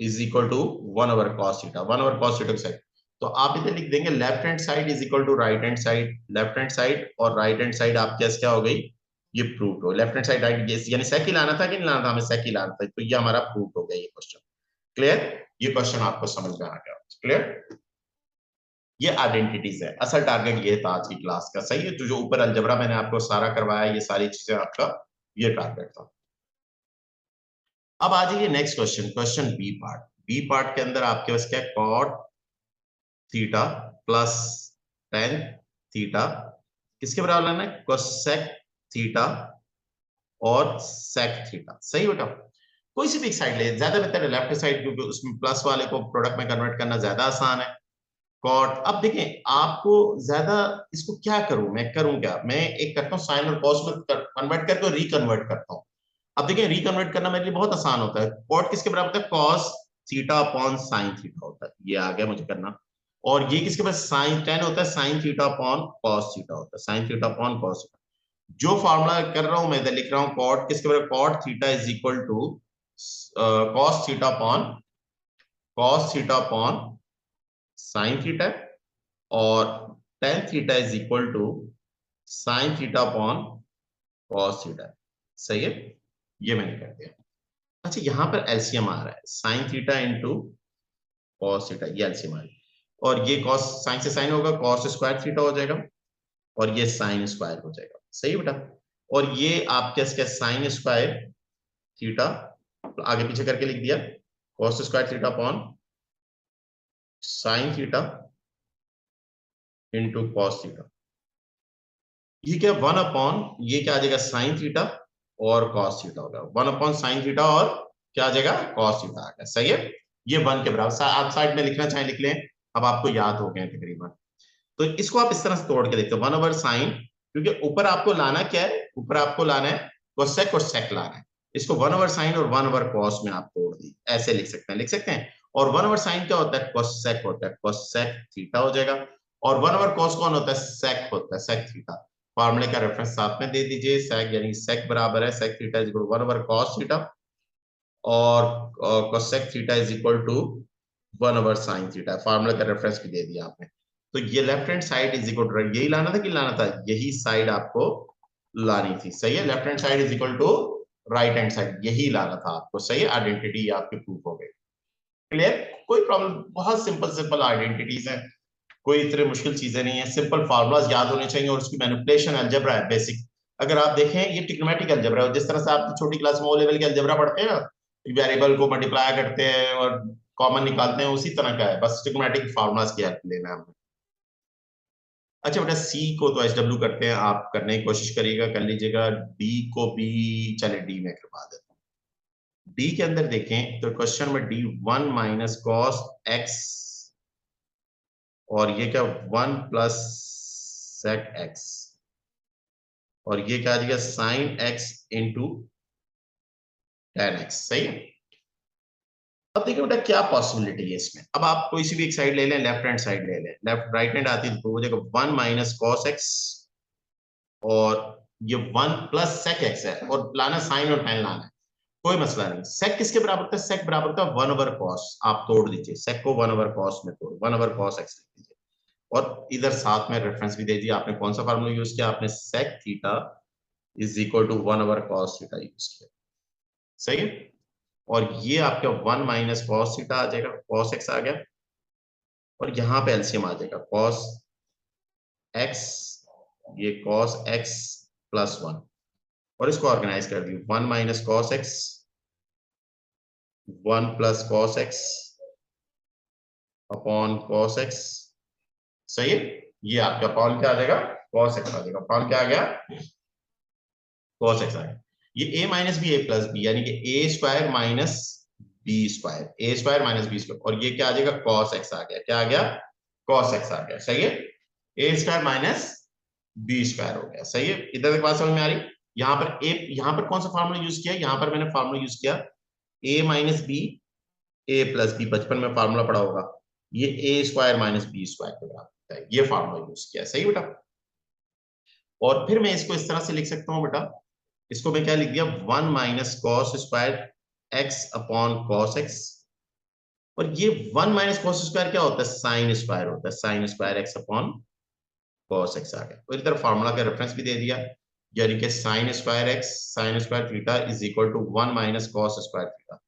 is equal to 1 over cos theta, 1 over cos theta side. तो आप इधर लिख देंगे left hand side is equal to right hand side, left hand side और राइट हैंड साइड आपके पास क्या हो गई, ये प्रूव हो। लेफ्ट हैंड साइड राइट, यानी सेक ही लाना था कि नहीं लाना था, हमें सेक ही लाना था, तो ये हमारा प्रूव हो गया ये क्वेश्चन। क्लियर? ये क्वेश्चन आपको समझ में आ गया। क्लियर? ये आइडेंटिटीज है, असल टारगेट ये था आज की क्लास का। सही है, तो जो ऊपर अलजबरा मैंने आपको सारा करवाया, ये सारी चीजें आपका ये टारगेट था। अब आ जाइए next question, question B part. B part के अंदर आपके पास क्या है, cot theta plus tan theta किसके बराबर लाना है, कोसेक थीटा और सेक थीटा। सही बेटा, कोई सी भी एक साइड ले, ज्यादा बेहतर है लेफ्ट साइड, क्योंकि उसमें प्लस वाले को प्रोडक्ट में कन्वर्ट करना ज्यादा आसान है। कॉट, अब देखें आपको ज्यादा इसको क्या करूं, मैं करूं क्या, मैं एक करता हूं साइन और कॉस में कन्वर्ट करके रिकन्वर्ट करता हूं। अब देखिए रिकन्वर्ट करना मेरे लिए बहुत आसान होता है। कॉट किसके बराबर होता है, cos theta upon sine theta होता है, ये आ गया मुझे करना। और ये किसके पास साइन टेन होता है, sign theta upon cos theta होता है, sign theta upon cos theta. जो फॉर्मूला कर रहा हूं मैं इधर लिख रहा हूं, कॉट किसके बराबर, cot theta is equal to cos theta upon sine theta, और tan theta is equal to sine theta upon cos theta. सही है, ये मैंने कर दिया। अच्छा, यहां पर एलसीएम आ रहा है, sine theta into cos theta, ये एलसीएम आ रही है। और ये कॉस, साइन से साइन होगा, कॉस स्क्वायर थीटा हो जाएगा, और ये साइन स्क्वायर हो जाएगा। सही बेटा, और ये आप क्या साइन स्क्वायर थीटा, आगे पीछे करके लिख दिया, cos square theta upon sine theta into cos theta. ये क्या 1 अपॉन, ये क्या आ जाएगा साइन थीटा और कॉस थीटा होगा, 1 अपॉन साइन थीटा और क्या आ जाएगा, कॉस थीटा आ गया। सही है, ये 1 के बराबर, आप साइड में लिखना चाहे लिख लें, अब आपको याद हो गए तकरीबन। तो इसको आप इस तरह से तोड़ के देखते हो, 1 ओवर साइन, क्योंकि ऊपर आपको लाना क्या है, ऊपर आपको लाना है कोसेक और सेक लाना है। इसको 1 ओवर साइन और 1 ओवर कॉस में आप तोड़ दी, ऐसे लिख सकते हैं, लिख सकते हैं। और 1 ओवर साइन क्या होता है, कोसेक होता है, कोसेक थीटा हो जाएगा। और 1 ओवर कॉस कौन होता है, सेक होता है, सेक थीटा। फॉर्मूले का रेफरेंस साथ में दे दीजिए, सेक यानी सेक बराबर है sec theta is equal to 1 over cos theta, और cosec theta is equal to 1 over sine theta. Formula का रेफरेंस भी दे दिया आपने। तो ये left hand side is equal to, यही लाना था कि लाना था, यही साइड आपको लानी थी। सही है, left hand side is equal to right hand side, यही लाना था आपको। सही है, आइडेंटिटी आपकी प्रूफ हो गई। क्लियर? कोई प्रॉब्लम, बहुत सिंपल सिंपल आइडेंटिटीज है, कोई इतने मुश्किल चीजें नहीं है, सिंपल फार्मूलाज याद होने चाहिए, और उसकी मैनिपुलेशन अलजेब्रा है बेसिक। अगर आप देखें ये ट्रिग्नोमेट्रिक अलजेब्रा है, जिस तरह से आप छोटी क्लास में ओ लेवल के अलजेब्रा पढ़ते हैं ना, वेरिएबल को मल्टीप्लाई करते हैं और कॉमन निकालते हैं, उसी तरह का है, बस ट्रिग्नोमेट्रिक फार्मूलाज की हेल्प लेना है हमें। अच्छा बेटा, सी को तो एच डब्ल्यू करते हैं, आप करने की कोशिश करिएगा, कर लीजिएगा। डी को बी, चले डी में करवा देता हूँ। डी के अंदर देखें तो क्वेश्चन में डी 1 माइनस कॉस एक्स, और ये क्या 1 प्लस सेक एक्स, और ये क्या आ जाएगा sign X into ten x. सही है, अब देखिए बेटा क्या पॉसिबिलिटी है इसमें। अब आप कोई सी भी एक साइड ले लें, लेफ्ट हैंड साइड ले लें, लेफ्ट राइट हैंड आती है तो हो जाएगा 1 माइनस कॉस एक्स, और ये 1 प्लस सेक एक्स है, और लाना साइन और टेन लाना है, कोई मसला नहीं। सेक किसके बराबर होता है, सेक बराबर होता है 1 ओवर कॉस, आप तोड़ दीजिए, सेक को 1 ओवर कॉस में तोड़, 1 ओवर कॉस एक्स लिख दीजिए। और इधर साथ में रेफरेंस भी दे दिया आपने, कौन सा फार्मूला यूज किया आपने, sec theta is equal to 1 over cos theta use किया। सही है, और ये आपका 1 माइनस कॉस थीटा आ जाएगा, कॉस एक्स आ गया, और यहां पे एलसीएम आ जाएगा कॉस एक्स, ये कॉस एक्स प्लस 1, और इसको ऑर्गेनाइज कर दी 1 minus cos x 1 plus cos X upon cos x. सही है, ये आपका अपॉन क्या आ जाएगा, कॉस एक्स आ जाएगा। अपॉन क्या आ गया, कॉस एक्स आ गया। ये ए माइनस बी ए प्लस बी, यानी कि ए square minus B square, A square minus B square, और ये क्या आ जाएगा, कॉस एक्स आ गया। क्या आ गया, कॉस एक्स आ गया। सही है, ए स्क्वायर माइनस बी स्क्वायर हो गया। सही है, इधर तक बात समझ में आ रही। यहाँ पर ए, यहाँ पर कौन सा फार्मूला यूज किया, यहाँ पर मैंने फार्मूला यूज किया A minus B A plus B, बचपन में फार्मूला पढ़ा होगा, ये ए स्क्वायर माइनस बी स्क्वायर के बराबर है, ये फार्मूला यूज किया। सही बेटा, और फिर मैं इसको इस तरह से लिख सकता हूं बेटा, इसको मैं क्या लिख दिया, 1 minus cos square X upon cos X, और ये 1 माइनस कॉस स्क्वायर क्या होता है, साइन स्क्वायर होता है, sine square X upon cos X आ गया। और इधर फार्मूला का रेफरेंस भी दे दिया, यानी कि sine square X sine square theta is equal to 1 minus cos square theta,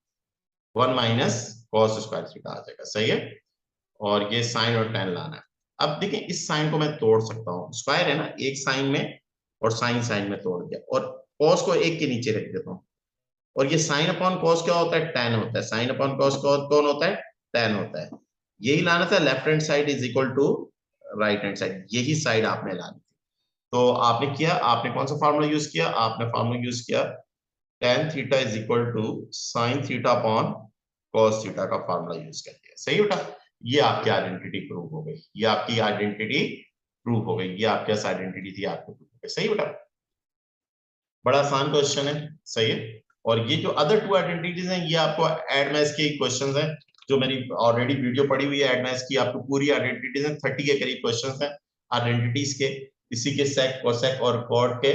1 minus cos square theta आ जाएगा। सही है, और ये साइन और टेन लाना है। अब देखिए, इस साइन को मैं तोड़ सकता हूँ, स्क्वायर है ना, एक साइन में और साइन साइन में तोड़ दिया, और कॉस को एक के नीचे रख देता हूँ, और ये साइन अपॉन कॉस क्या होता है, टेन होता है। साइन अपॉन कॉस कौन होता है, टेन होता है। यही लाना था, left hand side is equal to right hand side, यही साइड आपने लानी थी। तो आपने किया, आपने कौन सा फार्मूला यूज किया, आपने फार्मूला यूज किया tan theta is equal to sine theta upon cos theta का फार्मूला यूज कर दिया। सही बेटा, ये आपकी आइडेंटिटी प्रूव हो गई, ये आपकी आइडेंटिटी प्रूव हो गई, ये आपके आइडेंटिटी थी, आपको प्रूव हो गई। सही बेटा, बड़ा आसान क्वेश्चन है। सही है, और ये जो अदर टू आइडेंटिटीज हैं, ये आपको एड मैथ्स के क्वेश्चंस हैं, जो मेरी ऑलरेडी वीडियो पड़ी हुई है एड मैथ्स की, आपको पूरी आइडेंटिटीज हैं, 30 के करीब क्वेश्चंस हैं आइडेंटिटीज के। इसी के सेक कोसेक और कॉर्ड के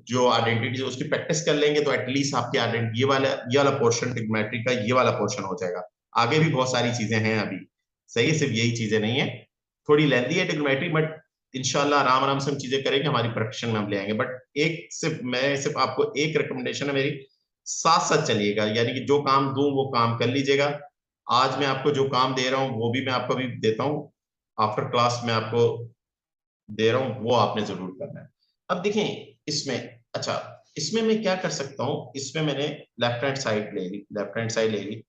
जो आइडेंटिटीज उसकी प्रैक्टिस कर लेंगे तो एटलीस्ट आपकी आइडेंटिटी ये वाला पोर्शन ट्रिग्नोमेट्री का ये वाला पोर्शन हो जाएगा। आगे भी बहुत सारी चीजें हैं अभी। सही है, सिर्फ यही चीजें नहीं है, थोड़ी लेंथी है ट्रिग्नोमेट्री, बट इंशाल्लाह आराम आराम से हम चीजें करेंगे, हमारी प्रोडक्शन में हम ले आएंगे। बट एक सिर्फ आपको एक रिकमेंडेशन है मेरी, साथ साथ चलिएगा, यानी कि जो काम दूं वो काम कर लीजिएगा। आज मैं आपको जो काम दे रहा हूँ वो भी मैं आपको अभी देता हूँ, आफ्टर क्लास में आपको दे रहा हूँ, वो आपने जरूर करना है। अब देखें इसमें, अच्छा इसमें मैं क्या कर सकता हूँ, इसमें मैंने लेफ्ट हैंड साइड ले ली, लेफ्ट हैंड साइड ले ली,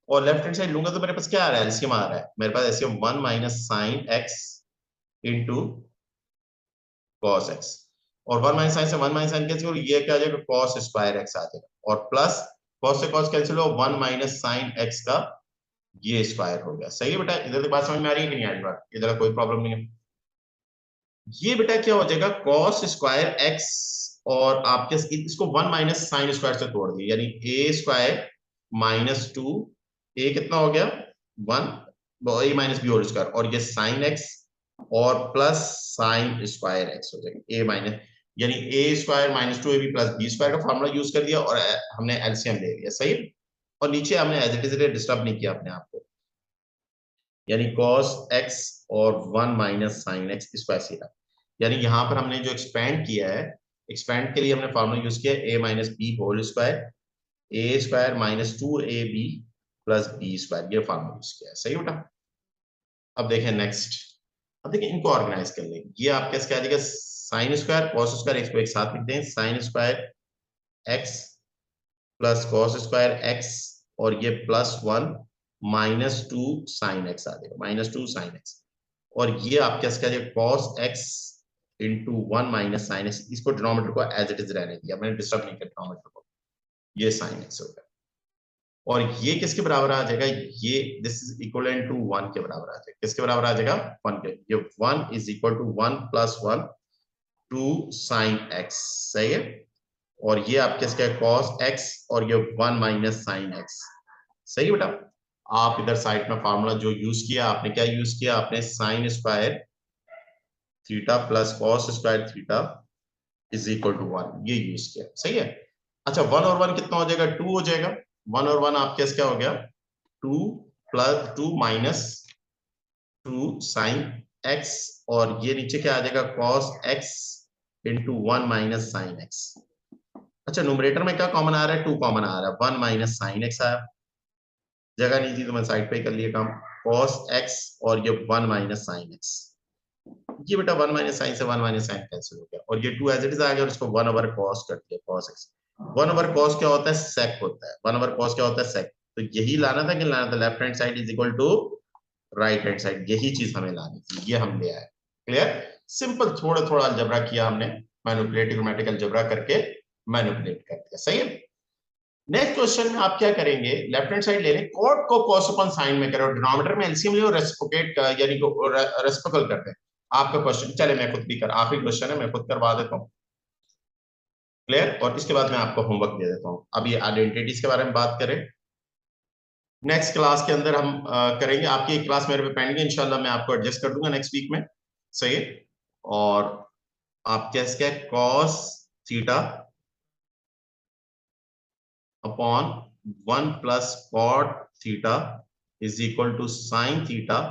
और लेफ्ट हैंड साइड लूंगा तो मेरे पास क्या आ रहा है, एलसीएम आ रहा है मेरे पास, LCM 1 minus sine X into cos X, और 1 माइनस साइन से 1 माइनस साइन कैंसिल हो, ये क्या आ जाएगा, कॉस स्क्वायर एक्स आ जाएगा, और प्लस कॉस से कॉस कैंसिल हो, 1 माइनस साइन एक्स का ये स्क्वायर हो गया। सही है बेटा, इधर तक बात समझ में आ रही है कि नहीं आ रही बात, इधर कोई प्रॉब्लम नहीं है। ये बेटा क्या हो जाएगा, कॉस स्क्वायर एक्स, और आपके इसको 1 माइनस साइन स्क्वायर से तोड़ दिया, यानी A square minus two, A कितना हो गया 1, A minus B whole square, और ये साइन एक्स, और प्लस साइन स्क्वायर एक्स हो जाएगा ए माइनस, यानी A square minus two A B plus B square का फॉर्मूला यूज कर दिया, और हमने एलसीएम ले लिया। सही, और नीचे हमने एज इट इज डिस्टर्ब नहीं किया अपने आप को, यानी cos x और 1 माइनस साइन एक्स स्क्वायर सीधा, यानी यहां पर हमने जो एक्सपेंड किया है, एक्सपेंड के लिए हमने फॉर्मूला यूज किया A minus B whole square, A square minus two A B plus B square, ये फॉर्मूला यूज किया है। सही बेटा, अब देखें नेक्स्ट, अब देखिए इनको ऑर्गेनाइज कर लेंगे, ये आपके क्या आ जाएगा, sine square cos square x को एक साथ लिख दें, sine square x plus cos square x, और ये plus 1 minus two sine x आ जाएगा, माइनस टू साइन एक्स, और ये आपके क्या जाएगा, cos X into 1 minus sine x, इसको डिनोमिनेटर को एज इट इज रहने दिया, मैंने डिस्टर्ब नहीं किया डिनोमिनेटर को, ये साइन एक्स हो गया, और ये किसके बराबर आ जाएगा, ये दिस इज इक्वल टू 1 के बराबर आ जाएगा, किसके बराबर आ जाएगा, 1 के, ये 1 is equal to 1 plus 1 two sine x. सही है, और ये आपके क्या कॉस एक्स, और ये 1 माइनस साइन एक्स। सही है बेटा, आप इधर साइड में फार्मूला जो यूज किया, आपने क्या यूज किया, आपने sine square theta plus cos square theta is equal to 1, ये यूज किया। सही है, अच्छा 1 और 1 कितना हो जाएगा, 2 हो जाएगा, 1 और 1 आपके क्या हो गया, 2 प्लस 2 माइनस 2 साइन एक्स, और ये नीचे क्या आ जाएगा, cos X into 1 minus sine x. अच्छा न्यूमरेटर में क्या कॉमन आ रहा है, 2 कॉमन आ रहा है, 1 माइनस साइन एक्स आया, जगह नहीं थी तो मैं साइड पे ही कर लिया काम, cos x और ये 1 माइनस साइन एक्स, ये बेटा 1 माइनस साइन से 1 माइनस साइन कैंसिल हो गया और ये 2 एज इट इज आ गया और इसको 1 ओवर cos कर दिया cos x। 1 ओवर cos क्या होता है sec होता है 1 ओवर cos क्या होता है sec। तो यही लाना था कि लाना था left hand side is equal to right hand side, यही चीज हमें लानी थी, ये हम ले आए। क्लियर, सिंपल थोड़ा थोड़ा अलजेब्रा किया हमने, मैनिपुलेट ट्रिग्नोमेट्रिक अलजेब्रा करके मैनिपुलेट कर दिया। सही है। नेक्स्ट क्वेश्चन में आप क्या करेंगे, लेफ्ट हैंड साइड ले लें, cot को cos अपन साइन में करें और डिनोमिनेटर में एलसीएम ले और रेसिप्रोकेट यानी रेसिप्रोकल करते हैं। आपका क्वेश्चन, चले मैं खुद भी कर, आखिरी क्वेश्चन है मैं खुद करवा देता हूं। क्लियर, और इसके बाद मैं आपको होमवर्क दे देता हूं। अब ये आइडेंटिटीज के बारे में बात करें, नेक्स्ट क्लास के अंदर हम करेंगे। आपकी एक क्लास मेरे पे पेंडिंग है, इंशाल्लाह मैं आपको एडजस्ट कर दूंगा नेक्स्ट वीक में। सही है। और आप क्या cos theta upon 1 plus cot theta is equal to sine theta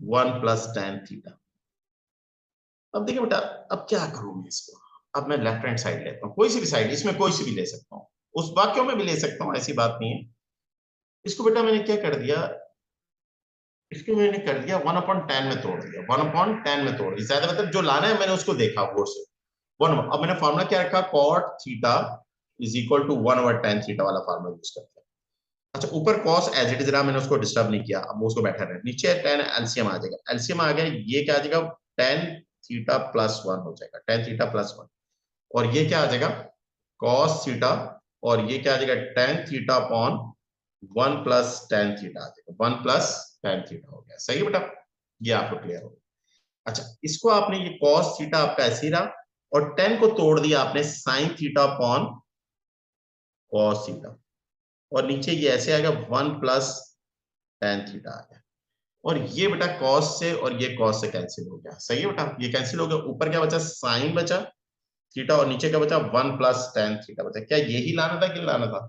1 plus tan theta. अब देखिए बेटा, अब क्या करूं मैं इसको, अब मैं लेफ्ट हैंड साइड लेता हूं, कोई सी भी साइड, इसमें कोई सी भी ले सकता हूं, उस वाक्यों में भी ले सकता हूं, ऐसी बात नहीं है। इसको बेटा मैंने क्या कर दिया, इसको मैंने कर दिया 1/10 में तोड़ दिया, 1/10 में तोड़ दिया, ज्यादा मतलब जो लाना है मैंने उसको देखा वो से 1। अब मैंने फार्मूला क्या रखा, cot theta is equal to 1/10 theta वाला फार्मूला यूज करते हैं। अच्छा, ऊपर cos एज इट इज रहा, मैंने उसको डिस्टर्ब नहीं किया, अब वो उसको बैठा रहे। नीचे tan एलसीएम आ जाएगा, एलसीएम आ गया, ये क्या आ जाएगा tan थीटा प्लस 1 हो जाएगा, tan थीटा प्लस 1। और ये क्या आ जाएगा cos थीटा, और ये क्या आ जाएगा tan theta upon 1 plus tan theta आ जाएगा, 1 प्लस tan थीटा हो गया। सही है बेटा, ये आपको क्लियर हो गया। अच्छा, इसको आपने, ये cos थीटा आपका ऐसे ही रहा और tan को तोड़ दिया आपने sin theta upon cos theta, और नीचे ये ऐसे आएगा 1 प्लस tan थीटा आ गया। और ये बेटा cos से और ये cos से कैंसिल हो गया। सही है बेटा, ये कैंसिल हो गया, ऊपर क्या बचा sin बचा थीटा और नीचे क्या बचा 1 प्लस tan थीटा बचा। क्या यही लाना था कि लाना था?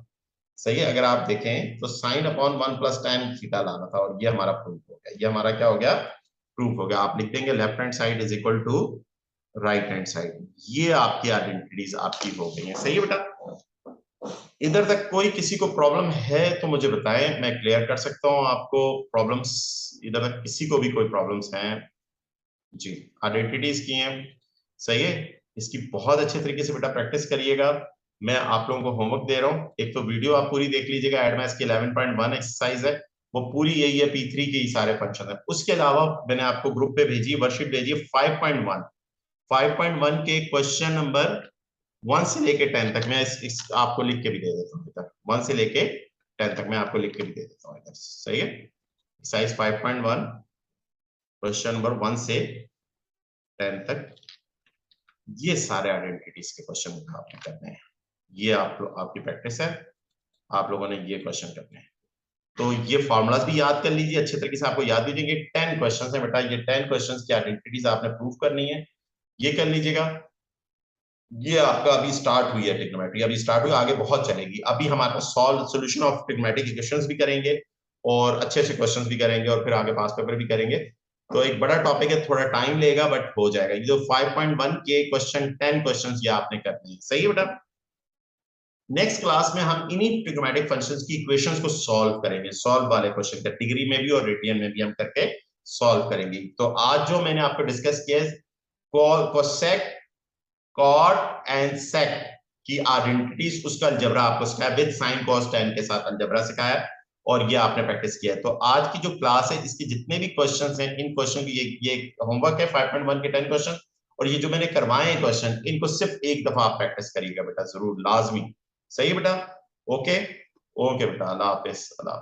सही है, अगर आप देखें तो sin upon 1 plus tan theta लाना था और ये हमारा प्रूफ हो गया, ये हमारा क्या हो गया, प्रूफ हो गया। आप लिख देंगे left hand side is equal to right hand side, ये आपकी आइडेंटिटीज आपकी हो गई है। सही है बेटा, इधर तक कोई किसी को प्रॉब्लम है तो मुझे बताएं, मैं क्लियर कर सकता हूं आपको प्रॉब्लम्स। इधर तक किसी को भी कोई प्रॉब्लम्स हैं? जी, आइडेंटिटीज की हैं। सही है, इसकी बहुत अच्छे तरीके से बेटा प्रैक्टिस करिएगा। मैं आप लोगों को होमवर्क दे रहा हूं, एक तो वीडियो आप पूरी देख लीजिएगा, एडमैथ्स की 11.1 एक्सरसाइज है, वो पूरी यही है, P3 के ही सारे फंक्शन है। उसके अलावा मैंने आपको ग्रुप पे भेजी वर्कशीट भेजी 5.1 के क्वेश्चन नंबर 1 से लेके 10 तक, मैं इस आपको लिख के भी दे देता हूँ इधर, 1 से लेके 10 तक मैं आपको लिख के भी दे देता हूँ इधर। सही है, एक्सरसाइज 5.1 क्वेश्चन नंबर 1 से 10 तक, ये सारे आइडेंटिटीज के क्वेश्चन आपने करने हैं। ये आपकी प्रैक्टिस है, आप लोगों ने ये क्वेश्चन करने हैं। तो ये फॉर्मूलाज भी याद कर लीजिए अच्छे तरीके से, आपको याद दीजिए 10 क्वेश्चन है बेटा, ये 10 क्वेश्चन की आइडेंटिटीज आपने प्रूव करनी है, ये कर लीजिएगा। ये आपका अभी स्टार्ट हुई है ट्रिग्नोमेट्री, अभी स्टार्ट हुई, आगे बहुत चलेगी। अभी हमारे पास solve solution of trigonometric equations भी करेंगे और अच्छे अच्छे क्वेश्चंस भी करेंगे और फिर आगे पास पेपर भी करेंगे। तो एक बड़ा टॉपिक है, थोड़ा टाइम लेगा बट हो जाएगा। ये जो 5.1 के क्वेश्चन 10 क्वेश्चंस ये आपने करने हैं। सही है बेटा, नेक्स्ट क्लास में हम इन्हीं ट्रिग्नोमेट्रिक फंक्शंस की इक्वेशंस को सॉल्व करेंगे, सॉल्व वाले क्वेश्चन कैटेगरी में भी और रेडियन में भी हम करके सॉल्व करेंगे। तो आज जो मैंने आपको डिस्कस किया है, कोसेक, कॉट एंड सेक की आइडेंटिटीज, उसका अलजेब्रा आपको सिखाया, विद साइन कॉस टैन के साथ अलजेब्रा सिखाया और ये आपने प्रैक्टिस किया है। तो आज की जो क्लास है, इसकी जितने भी क्वेश्चंस हैं, इन क्वेश्चन की ये होमवर्क है 5.1 के 10 क्वेश्चन, और ये जो मैंने करवाए हैं क्वेश्चन, इनको सिर्फ एक दफा आप प्रैक्टिस करिएगा बेटा, जरूर लाजमी। सही है बेटा, ओके ओके बेटा, अल्लाह हाफिज, अल्लाह।